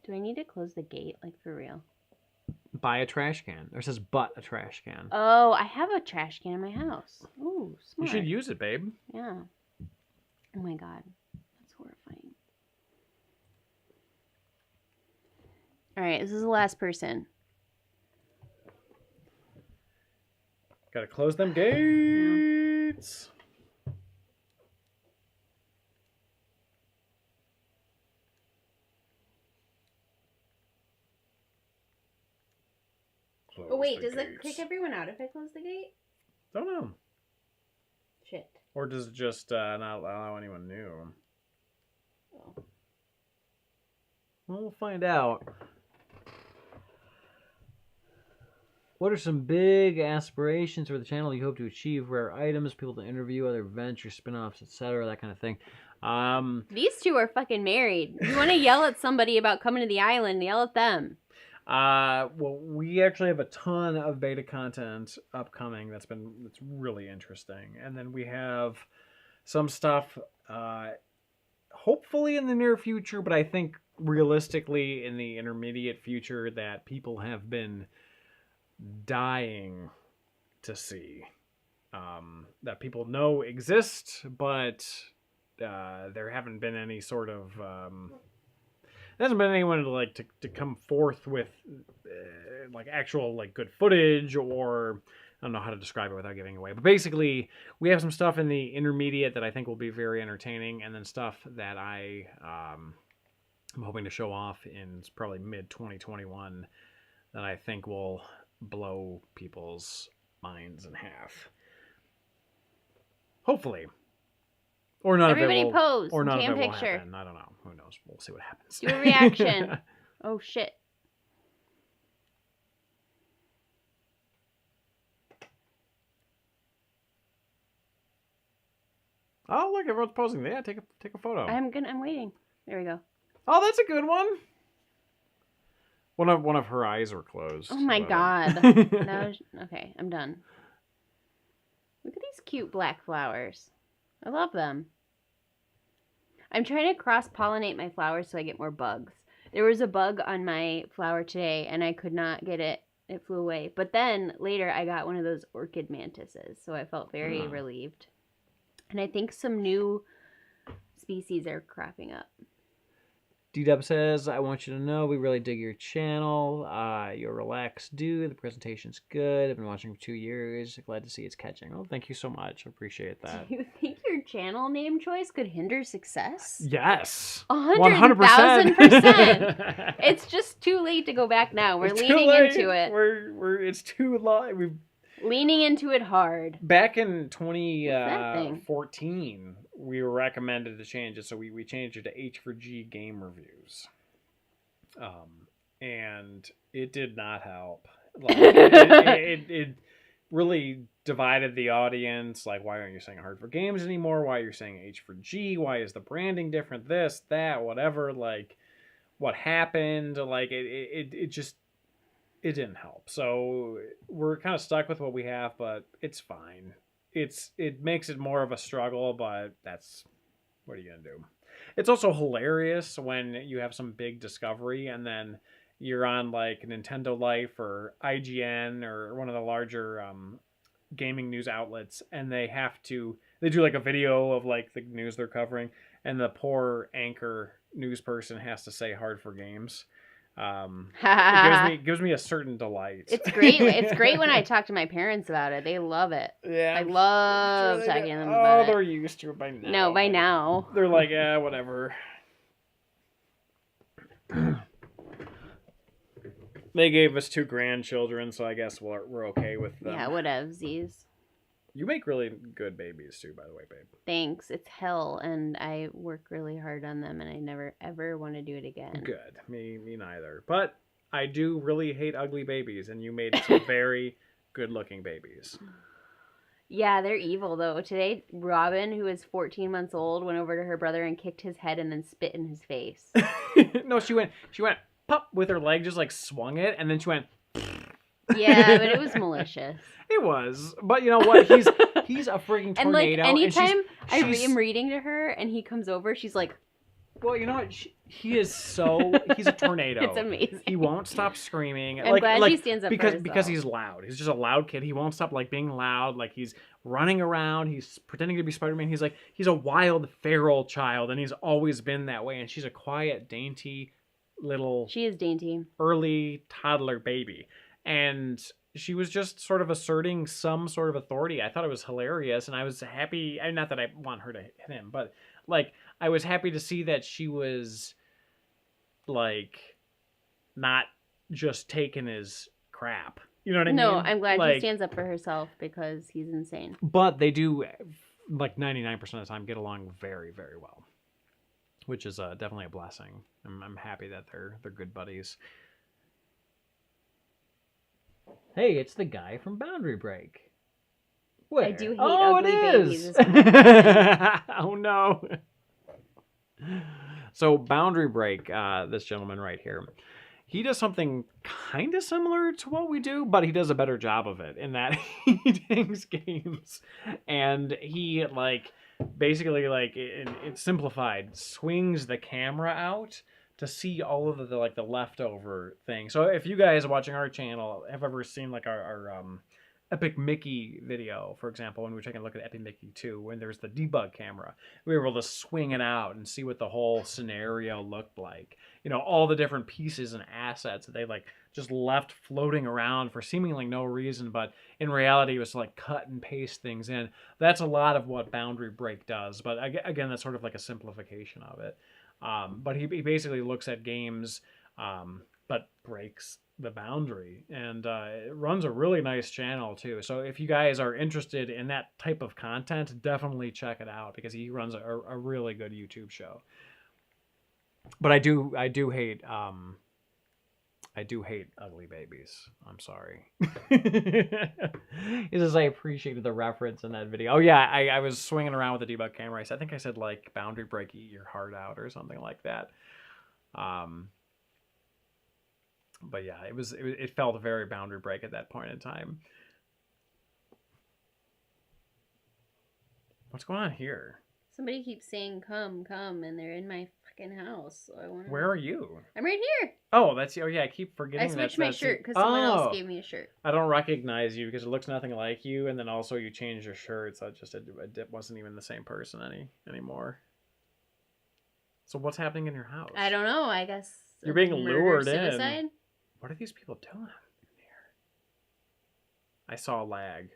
Do I need to close the gate, like for real? Buy a trash can. Or it says but a trash can. Oh, I have a trash can in my house. Ooh, smart. You should use it, babe. Yeah. Oh my god. That's horrifying. Alright, this is the last person. Gotta close them gates. Oh wait, does it kick everyone out if I close the gate? Don't know. Shit. Or does it just not allow anyone new? Oh. Well, we'll find out. What are some big aspirations for the channel you hope to achieve? Rare items, people to interview, other ventures, spin-offs, etc., that kind of thing. These two are fucking married. If you want to yell at somebody about coming to the island, yell at them. Well, we actually have a ton of beta content upcoming that's really interesting. And then we have some stuff hopefully in the near future, but I think realistically in the intermediate future that people have been dying to see. That people know exist, but there haven't been any sort of... there hasn't been anyone to come forth with like actual like good footage, or I don't know how to describe it without giving away. But basically, we have some stuff in the intermediate that I think will be very entertaining, and then stuff that I'm hoping to show off in probably mid-2021 that I think will blow people's minds in half. Hopefully. Or none Everybody of it will, pose. or none of Take a it will picture. happen. I don't know. Who knows? We'll see what happens. Do a reaction. Oh shit. Oh look, everyone's posing. Yeah, take a photo. I'm waiting. There we go. Oh, that's a good one. One of her eyes are closed. Oh my but... god. Okay, I'm done. Look at these cute black flowers. I love them. I'm trying to cross-pollinate my flowers so I get more bugs. There was a bug on my flower today, and I could not get it. It flew away. But then, later, I got one of those orchid mantises, so I felt very relieved. And I think some new species are cropping up. D-Dub says, I want you to know we really dig your channel. You're a relaxed dude. The presentation's good. I've been watching for 2 years. Glad to see it's catching. Oh, thank you so much. I appreciate that. Do you think your channel name choice could hinder success? Yes. 100,000%. It's just too late to go back now. We're leaning into it. It's too late. We've leaning into it hard. Back in 2014, we were recommended to change it, so we changed it to H4G Game Reviews. And it did not help. Like, it really divided the audience. Like, why aren't you saying Hard4Games anymore? Why are you saying H4G? Why is the branding different? This, that, whatever. Like, what happened? Like, it just... It didn't help. So we're kind of stuck with what we have, but it's fine. It makes it more of a struggle, but that's... What are you going to do? It's also hilarious when you have some big discovery and then you're on like Nintendo Life or IGN or one of the larger gaming news outlets, and they do like a video of like the news they're covering, and the poor anchor news person has to say Hard4Games. It gives me a certain delight. It's great. It's great when I talk to my parents about it. They love it. Yeah, I love talking to them about it. Oh, they're used to it by now. No, by now. They're like, yeah, whatever. They gave us 2 grandchildren, so I guess we're okay with them. Yeah, whatevsies. You make really good babies too, by the way, babe. Thanks. It's hell, and I work really hard on them, and I never ever want to do it again. Good. Me neither. But I do really hate ugly babies, and you made some very good-looking babies. Yeah, they're evil though. Today, Robin, who is 14 months old, went over to her brother and kicked his head and then spit in his face. No, she went pop with her leg, just like swung it, and then she went. Yeah, but it was malicious. It was, but you know what? He's a freaking tornado. And like anytime I she's... am reading to her and he comes over, she's like, "Well, you know what? He's a tornado. It's amazing. He won't stop screaming. I'm glad she stands up because he's loud. He's just a loud kid. He won't stop like being loud. Like he's running around. He's pretending to be Spider-Man. He's a wild feral child, and he's always been that way. And she's a quiet, dainty little. She is dainty. Early toddler baby. And she was just sort of asserting some sort of authority. I thought it was hilarious, and I was happy. Not that I want her to hit him, but like I was happy to see that she was like not just taking his crap. You know what I mean? No, I'm glad she stands up for herself because he's insane. But they do, like 99% of the time, get along very, very well, which is definitely a blessing. I'm happy that they're good buddies. Hey, it's the guy from Boundary Break. Where? I do hate ugly babies. Oh no. So Boundary Break, this gentleman right here, he does something kind of similar to what we do, but he does a better job of it in that he takes games and he basically it's simplified, swings the camera out to see all of the leftover thing. So if you guys watching our channel have ever seen like our Epic Mickey video, for example, when we were taking a look at Epic Mickey 2, when there's the debug camera, we were able to swing it out and see what the whole scenario looked like. You know, all the different pieces and assets that they just left floating around for seemingly no reason, but in reality it was to cut and paste things in. That's a lot of what Boundary Break does, but again, that's sort of like a simplification of it. But he basically looks at games, but breaks the boundary, and it runs a really nice channel too. So if you guys are interested in that type of content, definitely check it out because he runs a really good YouTube show. But I do hate ugly babies. I'm sorry. It's just I appreciated the reference in that video. Oh yeah, I was swinging around with the debug camera. I think I said Boundary Break, eat your heart out or something like that. But yeah, it felt very Boundary Break at that point in time. What's going on here? Somebody keeps saying come, and they're in my fucking house. So I want. Where are you? I'm right here. Oh, yeah, I keep forgetting. I switched my shirt because someone else gave me a shirt. I don't recognize you because it looks nothing like you, and then also you changed your shirt, so it wasn't even the same person anymore. So what's happening in your house? I don't know. I guess you're being lured suicide? in. What are these people doing here? I saw a lag.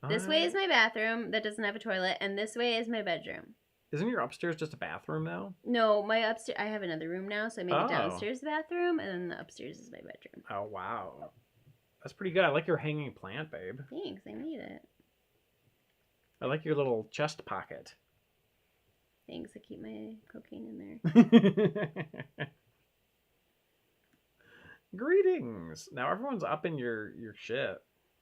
This way is my bathroom that doesn't have a toilet, and this way is my bedroom. Isn't your upstairs just a bathroom now? No, my upstairs. I have another room now, so I made the downstairs bathroom, and then the upstairs is my bedroom. Oh wow, that's pretty good. I like your hanging plant, babe. Thanks, I made it. I like your little chest pocket. Thanks, I keep my cocaine in there. Greetings. Now everyone's up in your shit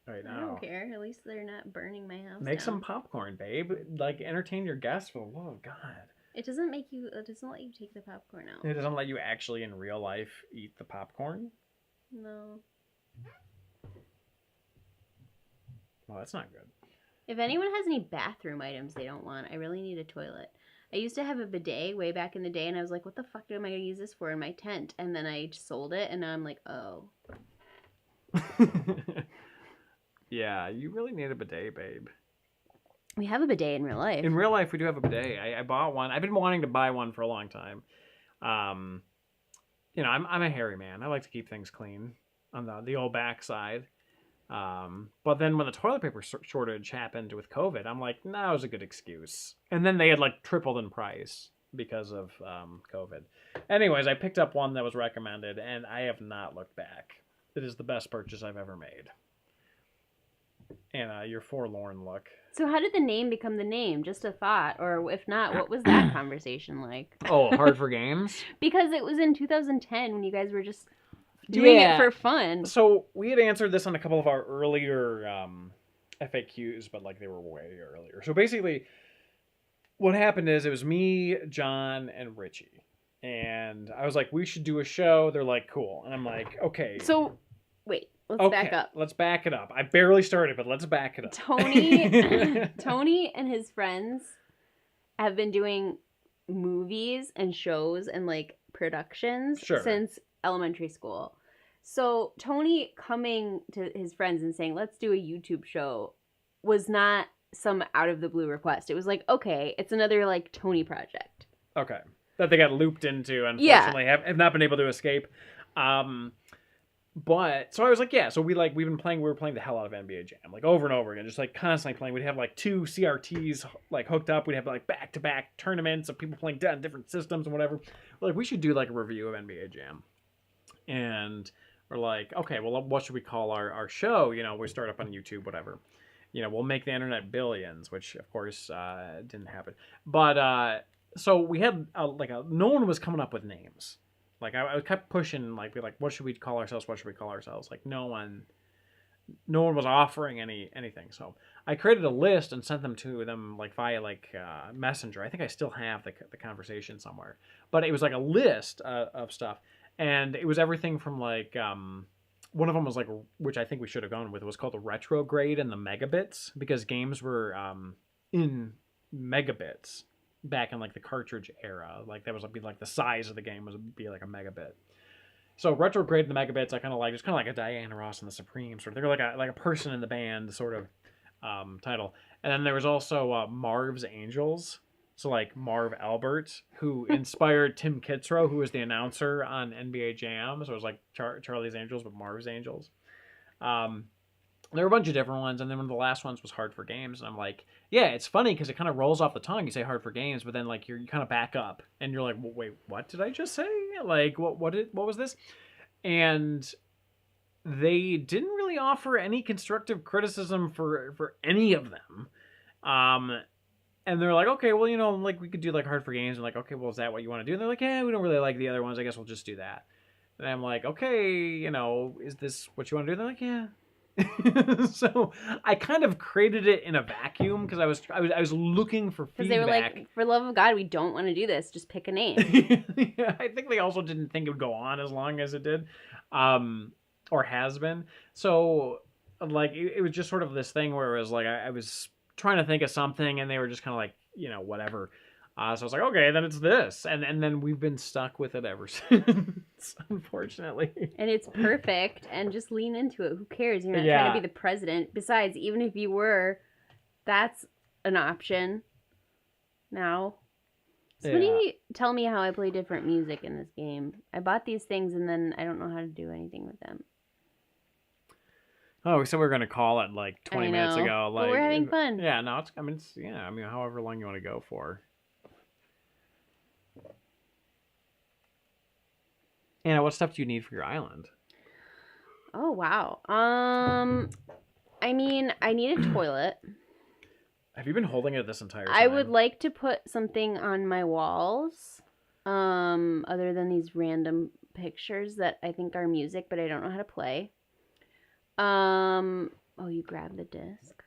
right now. I don't care. At least they're not burning my house. Make some popcorn, babe. Entertain your guests for the love of God. It doesn't let you take the popcorn out. It doesn't let you actually in real life eat the popcorn? No. Well, that's not good. If anyone has any bathroom items they don't want, I really need a toilet. I used to have a bidet way back in the day, and I was like, what the fuck am I going to use this for in my tent? And then I sold it, and now I'm like, oh. Yeah, you really need a bidet, babe. We have a bidet in real life. In real life, we do have a bidet. I bought one. I've been wanting to buy one for a long time. You know, I'm a hairy man. I like to keep things clean on the old backside. But then when the toilet paper shortage happened with COVID, I'm like, nah, it was a good excuse. And then they had like tripled in price because of COVID. Anyways, I picked up one that was recommended, and I have not looked back. It is the best purchase I've ever made. And your forlorn look. So how did the name become the name? Just a thought, or if not, what was that conversation like? Oh, Hard4Games? Because it was in 2010 when you guys were just doing it for fun. So we had answered this on a couple of our earlier FAQs, but like they were way earlier. So basically, what happened is it was me, John, and Richie. And I was like, we should do a show. They're like, cool. And I'm like, okay. So, wait. Let's back up. Let's back it up. I barely started, but let's back it up. Tony and his friends have been doing movies and shows and like productions since elementary school. So Tony coming to his friends and saying, let's do a YouTube show was not some out of the blue request. It was like, okay, it's another like Tony project. Okay. That they got looped into, unfortunately, have not been able to escape. But so I was like, yeah. So we were playing the hell out of NBA Jam, like over and over again, just like constantly playing. We'd have like 2 CRTs like hooked up. We'd have like back-to-back tournaments of people playing on different systems and whatever. We're like, we should do like a review of NBA Jam, and we're like, okay, well, what should we call our show? You know, we start up on YouTube, whatever. You know, we'll make the internet billions, which of course didn't happen. But so we had no one was coming up with names. Like I kept pushing, like, be like, what should we call ourselves? What should we call ourselves? Like no one was offering anything. So I created a list and sent them to them like via Messenger. I think I still have the conversation somewhere, but it was like a list of stuff, and it was everything from like one of them was like, which I think we should have gone with. It was called the retrograde and the megabits, because games were in megabits. Back in like the cartridge era, like that would be like the size of the game would be like a megabit. So retrograde and the megabits, I kind of like, it's kind of like a Diana Ross and the Supremes, sort of. They're like a person in the band sort of title. And then there was also Marv's Angels, so like Marv Albert, who inspired Tim Kitzrow, who was the announcer on NBA Jam. So it was like Charlie's Angels, but Marv's Angels. There were a bunch of different ones, and then one of the last ones was Hard4Games, and I'm like, yeah, it's funny because it kind of rolls off the tongue. You say Hard4Games, but then like you kind of back up, and you're like, well, wait, what did I just say? Like, what was this? And they didn't really offer any constructive criticism for any of them. And they're like, okay, well, you know, like we could do like Hard4Games, and like, okay, well, is that what you want to do? And they're like, yeah, we don't really like the other ones. I guess we'll just do that. And I'm like, okay, you know, is this what you want to do? And they're like, yeah. So I kind of created it in a vacuum because I was looking for feedback. Because they were like, for love of God, we don't want to do this. Just pick a name. Yeah, I think they also didn't think it would go on as long as it did, or has been. So like it was just sort of this thing where it was like I was trying to think of something, and they were just kind of like, you know, whatever. So I was like, okay, then it's this. And then we've been stuck with it ever since, unfortunately. And it's perfect, and just lean into it. Who cares? You're not trying to be the president. Besides, even if you were, that's an option now. Somebody tell me how I play different music in this game. I bought these things, and then I don't know how to do anything with them. Oh, we said we were going to call it like 20 minutes ago. Like, but we're having fun. Yeah, no, it's however long you want to go for. Anna, what stuff do you need for your island? Oh, wow. I mean, I need a toilet. Have you been holding it this entire time? I would like to put something on my walls, other than these random pictures that I think are music, but I don't know how to play. Oh, you grab the disc.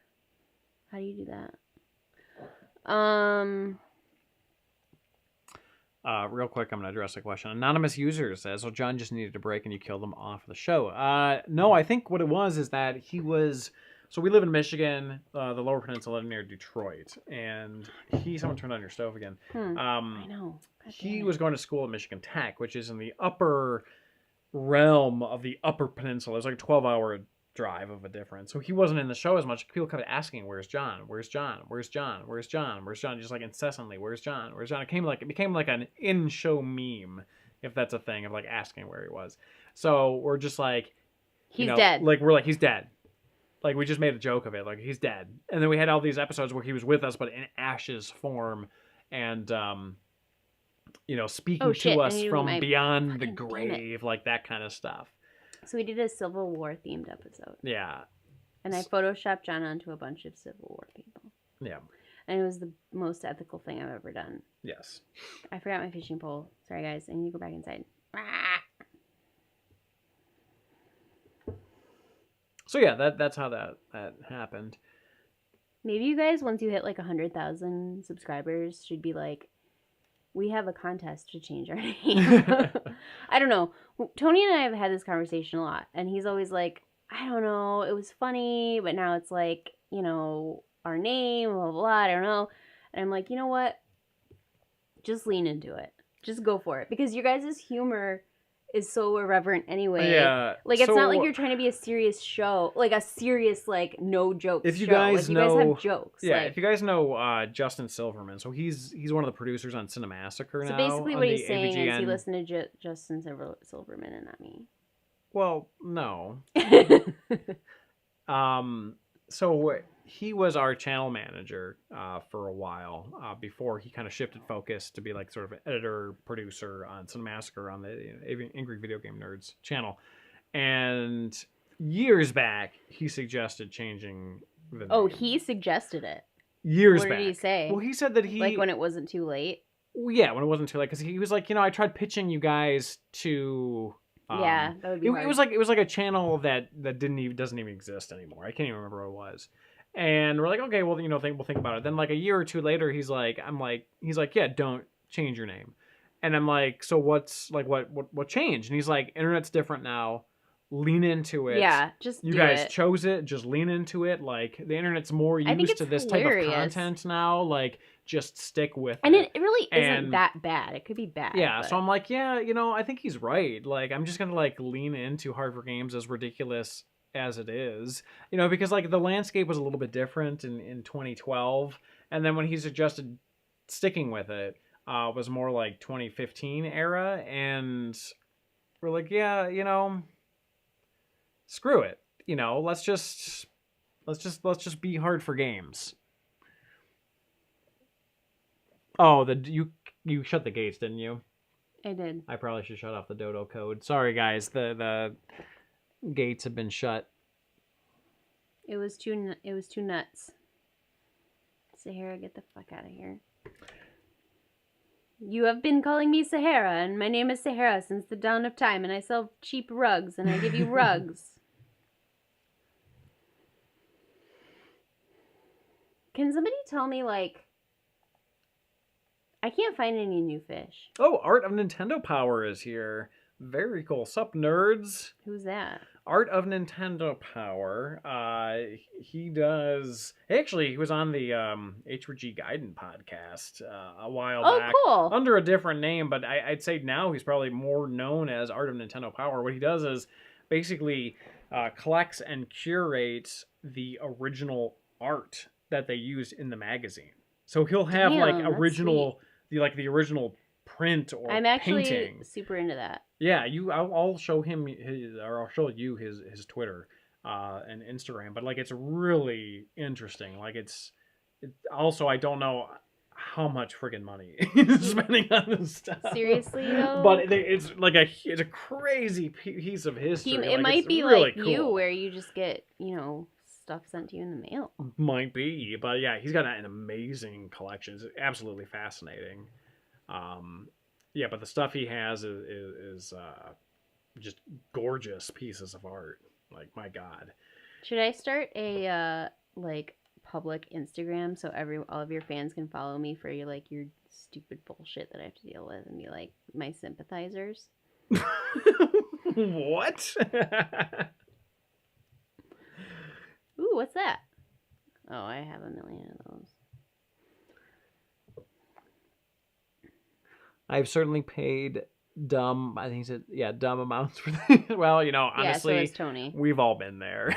How do you do that? Real quick, I'm going to address a question. Anonymous user says, so John just needed a break and you killed him off the show. No, I think what it was is that he was So we live in Michigan, the Lower Peninsula near Detroit, and someone turned on your stove again. I know. He was going to school at Michigan Tech, which is in the upper realm of the Upper Peninsula. It was like a 12-hour drive of a difference. So he wasn't in the show as much. People kept asking, "Where's John? Where's John? Where's John? Where's John? Where's John?" Just like incessantly, "Where's John? Where's John?" It became like an in-show meme, if that's a thing, of like asking where he was. So we're just like, he's dead. Like we're like, he's dead. Like we just made a joke of it, like he's dead. And then we had all these episodes where he was with us, but in ashes form, and speaking to us from beyond the grave, like that kind of stuff. So we did a Civil War themed episode. Yeah. And I photoshopped John onto a bunch of Civil War people. Yeah. And it was the most ethical thing I've ever done. Yes. I forgot my fishing pole. Sorry, guys. I need to go back inside. So yeah, that's how that happened. Maybe you guys, once you hit like 100,000 subscribers, should be like, we have a contest to change our name. I don't know. Tony and I have had this conversation a lot, and he's always like, I don't know, it was funny, but now it's like, our name, blah, blah, blah, I don't know. And I'm like, you know what? Just lean into it. Just go for it. Because your guys' humor is so irreverent anyway. Yeah. Like, it's not like you're trying to be a serious show, like a serious, like, no jokes if you show. guys like, know, you guys have jokes. Yeah, like, if you guys know Justin Silverman, so he's one of the producers on Cinemassacre now. So basically what he's saying AVGN. is he listened to Justin Silverman and not me. Well, no. So he was our channel manager for a while before he kind of shifted focus to be like sort of an editor producer on Cinemassacre on the Angry Video Game Nerds channel. And years back, he suggested changing the name. Oh, he suggested it. Years back. What did he say? Well, he said that like when it wasn't too late. Yeah, when it wasn't too late, because he was like, I tried pitching you guys to. Yeah, that would be hard. It was like a channel that doesn't even exist anymore. I can't even remember what it was. And we're like, okay, well, we'll think about it. Then like a year or two later, he's like, yeah, don't change your name. And I'm like, so what changed? And he's like, internet's different now. Lean into it. Yeah, just you guys chose it. Just lean into it. Like the internet's more used to this hilarious. Type of content now. Like just stick with and it. And it really isn't that bad. It could be bad. Yeah. But... So I'm like, yeah, I think he's right. Like I'm just gonna like lean into Hard4Games, as ridiculous as it is, because like the landscape was a little bit different in 2012, and then when he suggested sticking with it, was more like 2015 era, and we're like, yeah, screw it, let's just be Hard4Games. Oh, you shut the gates, didn't you? I did. I probably should shut off the dodo code. Sorry guys, the gates have been shut. It was too nuts. Sahara, get the fuck out of here. You have been calling me Sahara, and my name is Sahara since the dawn of time, and I sell cheap rugs, and I give you rugs. Can somebody tell me, like, I can't find any new fish. Oh, Art of Nintendo Power is here. Very cool. Sup, nerds? Who's that? Art of Nintendo Power. He does... Actually, he was on the H4G Gaiden podcast a while back. Oh, cool. Under a different name, but I'd say now he's probably more known as Art of Nintendo Power. What he does is basically collects and curates the original art that they used in the magazine. So he'll have like original... the original print or I'm actually painting. Super into that. Yeah, I'll show him I'll show you his Twitter and Instagram, but like it's really interesting. Like it's also, I don't know how much friggin' money he's spending on this stuff. Seriously though, but it's like it's a crazy piece of history. It might be really like cool. You, where you just get stuff sent to you in the mail. Might be, but yeah, he's got an amazing collection. It's absolutely fascinating. Yeah, but the stuff he has is just gorgeous pieces of art. Like, my God. Should I start a public Instagram so all of your fans can follow me for your stupid bullshit that I have to deal with and be like my sympathizers? What? Ooh, what's that? Oh, I have a million of those. I've certainly paid dumb, I think he said, yeah, dumb amounts for well, you know, honestly, yeah, so is Tony. We've all been there.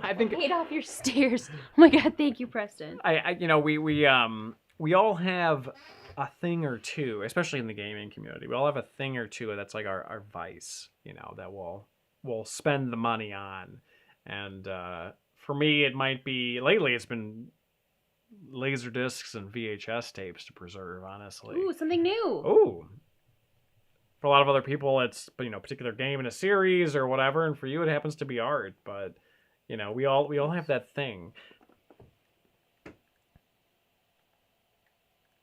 I think paid off your stairs. Oh my god, thank you, Preston. you know, we all have a thing or two, especially in the gaming community. We all have a thing or two that's like our vice, you know, that we'll spend the money on. And for me, it might be lately. It's been laser discs and VHS tapes to preserve. Honestly, Ooh, something new. Ooh. For a lot of other people, it's, you know, a particular game in a series or whatever, and for you, it happens to be art. But you know, we all have that thing.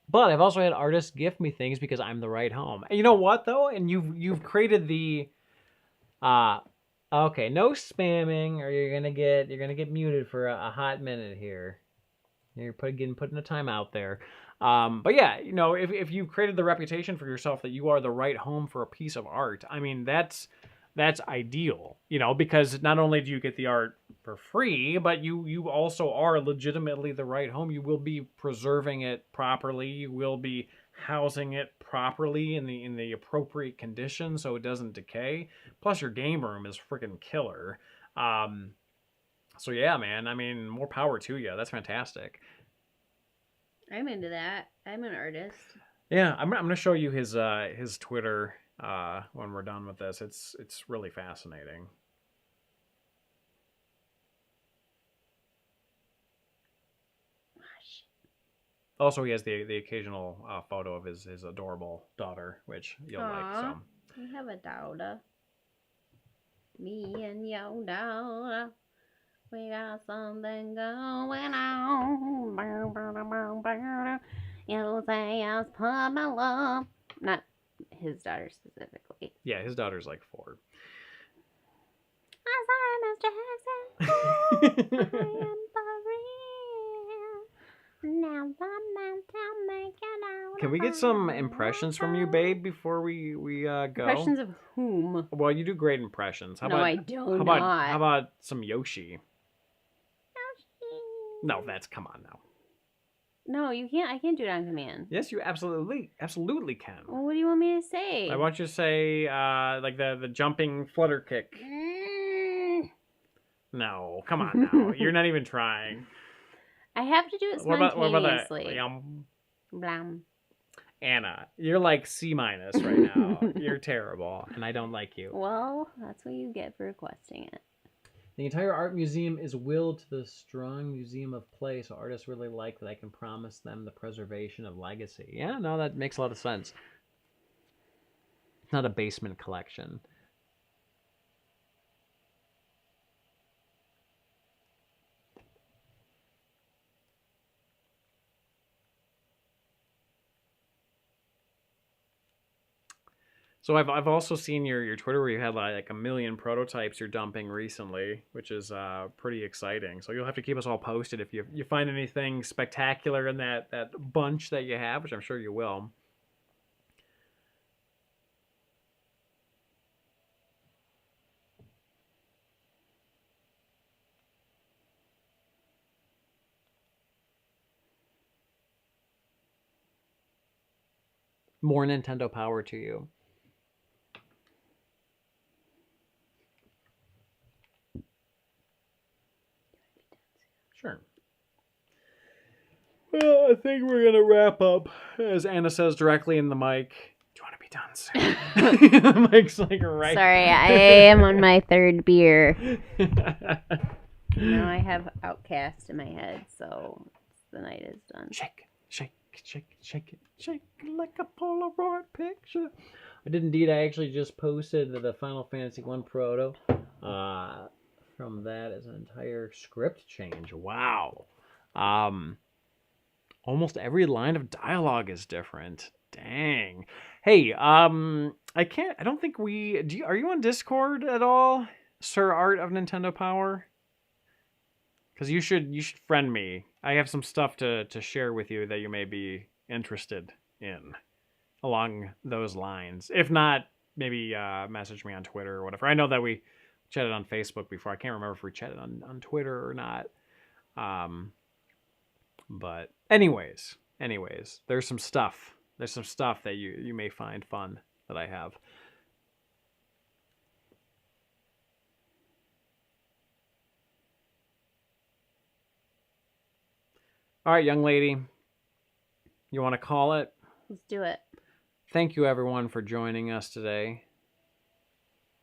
But I've also had artists gift me things because I'm the right home. And you know what though? And you've created the okay, no spamming or you're gonna get muted for a hot minute here. You're getting put in a timeout there. But yeah, you know, if you've created the reputation for yourself that you are the right home for a piece of art, I mean that's ideal, you know, because not only do you get the art for free, but you also are legitimately the right home. You will be preserving it properly. You will be housing it properly in the appropriate condition so it doesn't decay. Plus your game room is freaking killer. So yeah, man, I mean, more power to you. That's fantastic. I'm into that. I'm an artist. Yeah, I'm gonna show you his Twitter when we're done with this. It's really fascinating. Also, he has the occasional photo of his adorable daughter, which you'll like. So I have a daughter. Me and your daughter. We got something going on. You say I put my love. Not his daughter specifically. Yeah, his daughter's like 4. I'm sorry, Mr. Jackson. I am for real. Now I'm to make it out. Can we get some impressions from you, babe, before we go? Impressions of whom? Well, you do great impressions. No, I do not. How about some Yoshi? No, come on now. No, you can't. I can't do it on command. Yes, you absolutely can. Well, what do you want me to say? I want you to say like the jumping flutter kick. No, come on now. You're not even trying. I have to do it spontaneously. What about that? Blam. Anna, you're like C- right now. You're terrible, and I don't like you. Well, that's what you get for requesting it. The entire art museum is willed to the strong museum of play, so artists really like that I can promise them the preservation of legacy. Yeah, no, that makes a lot of sense. It's not a basement collection. So I've also seen your Twitter where you had like 1 million prototypes you're dumping recently, which is pretty exciting. So you'll have to keep us all posted if you find anything spectacular in that bunch that you have, which I'm sure you will. More Nintendo power to you. Sure. Well, I think we're going to wrap up. As Anna says directly in the mic, do you want to be done soon? The mic's like right. Sorry, I am on my 3rd beer. Now I have Outcast in my head, so the night is done. Shake, shake, shake, shake it, shake like a Polaroid picture. I did indeed. I actually just posted the Final Fantasy 1 proto. From that is an entire script change. Wow. Almost every line of dialogue is different. Dang. Hey, I don't think are you on Discord at all, Sir Art of Nintendo Power? Because you should friend me. I have some stuff to share with you that you may be interested in along those lines. If not, maybe message me on Twitter or whatever. I know that we chatted on Facebook before. I can't remember if we chatted on Twitter or not. But anyways, there's some stuff. There's some stuff that you may find fun that I have. All right, young lady. You want to call it? Let's do it. Thank you, everyone, for joining us today.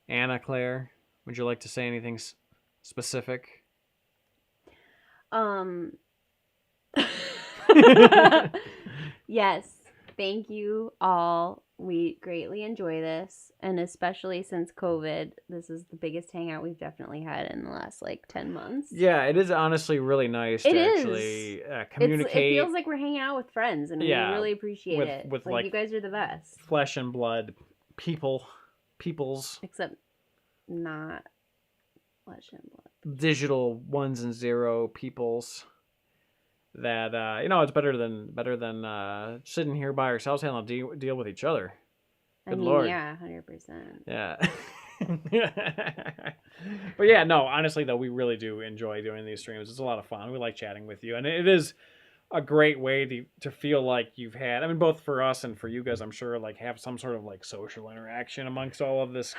Anna Claire, would you like to say anything specific? Yes. Thank you all. We greatly enjoy this. And especially since COVID, this is the biggest hangout we've definitely had in the last like 10 months. Yeah, it is honestly really nice to actually communicate. It feels like we're hanging out with friends, and we really appreciate it. With like, you guys are the best. Flesh and blood peoples. Except not flesh and blood. Digital ones and zero peoples. That it's better than sitting here by ourselves having to deal with each other. Good Lord. Yeah, 100%. Yeah. But yeah, no, honestly though, we really do enjoy doing these streams. It's a lot of fun. We like chatting with you, and it is a great way to feel like you've had, I mean, both for us and for you guys, I'm sure, like, have some sort of like social interaction amongst all of this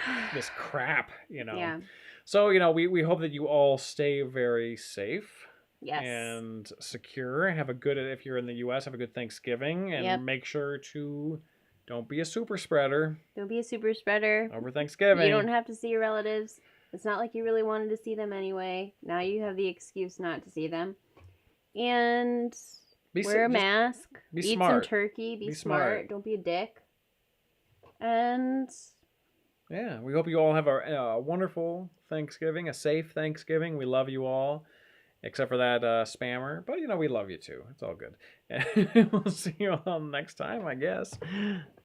crap, Yeah. So we hope that you all stay very safe. Yes. And secure. If you're in the U.S., have a good Thanksgiving, and make sure to don't be a super spreader. Don't be a super spreader over Thanksgiving. You don't have to see your relatives. It's not like you really wanted to see them anyway. Now you have the excuse not to see them. And wear a mask. Eat some turkey. Be smart. Don't be a dick. And yeah, we hope you all have a wonderful Thanksgiving, a safe Thanksgiving. We love you all. Except for that spammer. But, we love you too. It's all good. We'll see you all next time, I guess.